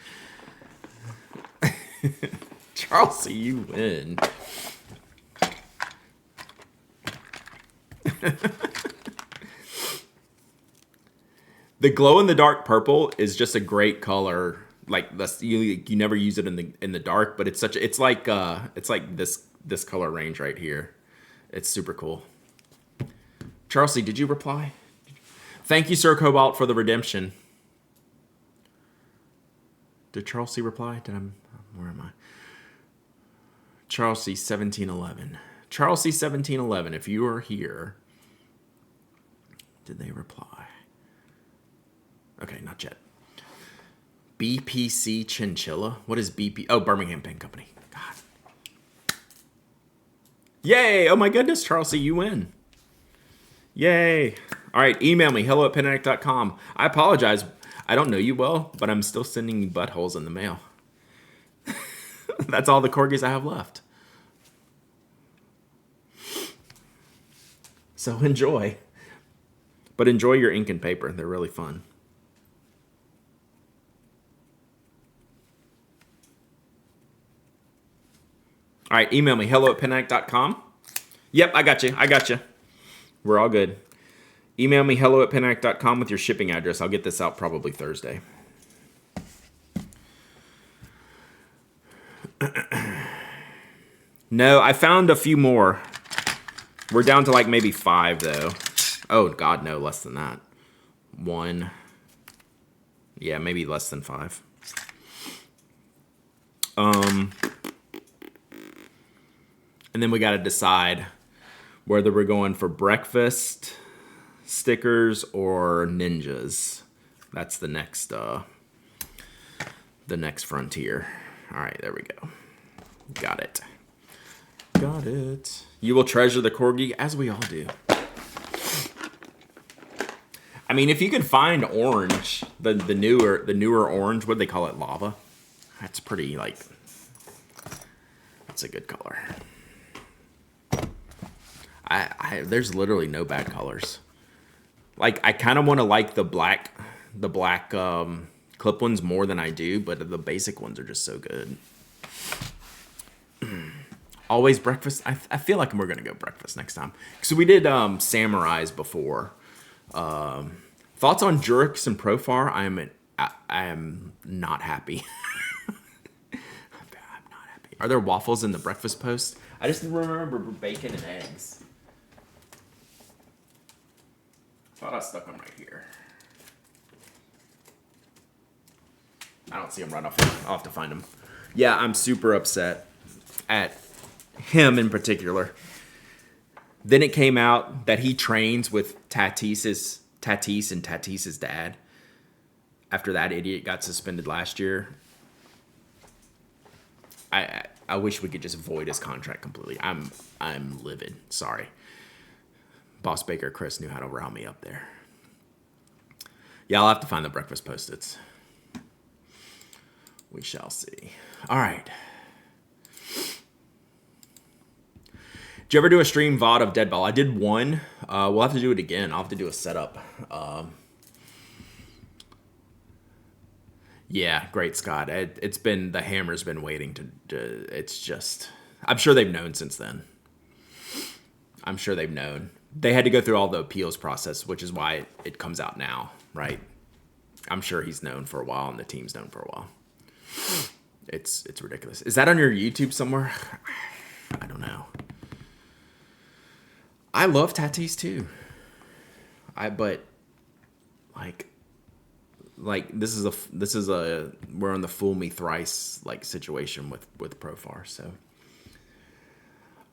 Charles C., you win. The glow-in-the-dark purple is just a great color. Like you never use it in the dark, but it's like this color range right here. It's super cool. Charles C., did you reply? Thank you, Sir Cobalt, for the redemption. Did Charles C. reply? Where am I? Charles C. 1711. Charles C. 1711, if you are here, did they reply? Okay, not yet. BPC Chinchilla? What is BP? Oh, Birmingham Pen Company. God. Yay! Oh my goodness, Charles C., you win. Yay. All right, email me, hello@penaddict.com. I apologize. I don't know you well, but I'm still sending you buttholes in the mail. That's all the corgis I have left. So enjoy. But enjoy your ink and paper. They're really fun. All right, email me, hello@penaddict.com. Yep, I got you. We're all good. Email me hello@pinac.com with your shipping address. I'll get this out probably Thursday. No, I found a few more. We're down to like maybe 5 though. Oh God, no, less than that. 1. Yeah, maybe less than 5. And then we got to decide whether we're going for breakfast stickers or ninjas. That's the next frontier. All right, there we go. Got it. Got it. You will treasure the corgi, as we all do. I mean, if you can find orange, the newer orange, what do they call it, lava? That's pretty, like, that's a good color. There's literally no bad colors. Like, I kind of want to like the black clip ones more than I do, but the basic ones are just so good. Always breakfast. I feel like we're gonna go breakfast next time. So we did samurais before. Thoughts on Jurix and Profar? I am not happy. I'm not happy. Are there waffles in the breakfast post? I just remember bacon and eggs. Thought I stuck them right here. I don't see them right off. I'll have to find them. Yeah, I'm super upset at him in particular. Then it came out that he trains with Tatis and Tatis's dad. After that idiot got suspended last year. I wish we could just void his contract completely. I'm livid. Sorry. Boss Baker Chris knew how to round me up there. Yeah, I'll have to find the breakfast post-its. We shall see. All right. Did you ever do a stream VOD of Dead Ball? I did one. We'll have to do it again. I'll have to do a setup. Yeah, great, Scott. It's been, the hammer's been waiting to it's just, I'm sure they've known since then. I'm sure they've known. They had to go through all the appeals process, which is why it comes out now, right? I'm sure he's known for a while and the team's known for a while. It's ridiculous. Is that on your YouTube somewhere? I don't know. I love Tatis too. But this is a we're on the fool me thrice like situation with Profar. So,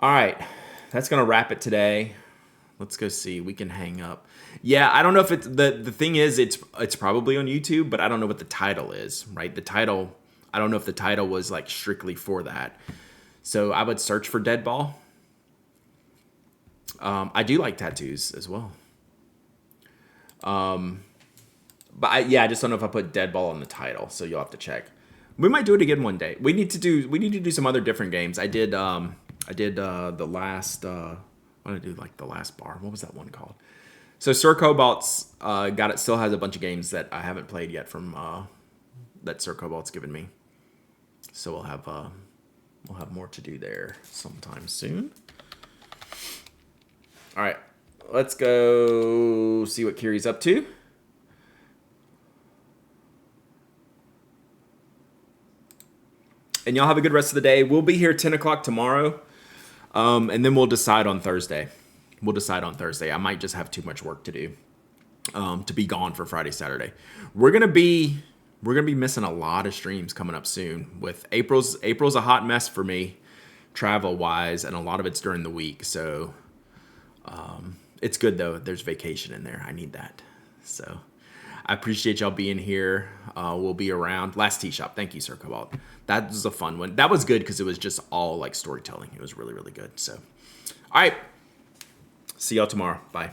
all right, that's gonna wrap it today. Let's go see. We can hang up. Yeah, I don't know if it's the thing is it's probably on YouTube, but I don't know what the title is. Right, the title. I don't know if the title was like strictly for that. So I would search for Dead Ball. I do like tattoos as well. But I just don't know if I put Dead Ball on the title, so you'll have to check. We might do it again one day. We need to do some other different games. I did the last what did I do, like the last bar? What was that one called? So Sir Cobalt's still has a bunch of games that I haven't played yet from that Sir Cobalt's given me. So we'll have more to do there sometime soon. All right, let's go see what Kiri's up to. And y'all have a good rest of the day. We'll be here 10 o'clock tomorrow, and then we'll decide on Thursday. I might just have too much work to do to be gone for Friday, Saturday. We're gonna be missing a lot of streams coming up soon. With April's a hot mess for me, travel wise, and a lot of it's during the week. So it's good though. There's vacation in there. I need that. So I appreciate y'all being here. We'll be around. Last Tea Shop. Thank you, Sir Cobalt. That was a fun one. That was good because it was just all like storytelling. It was really, really good. So, all right. See y'all tomorrow. Bye.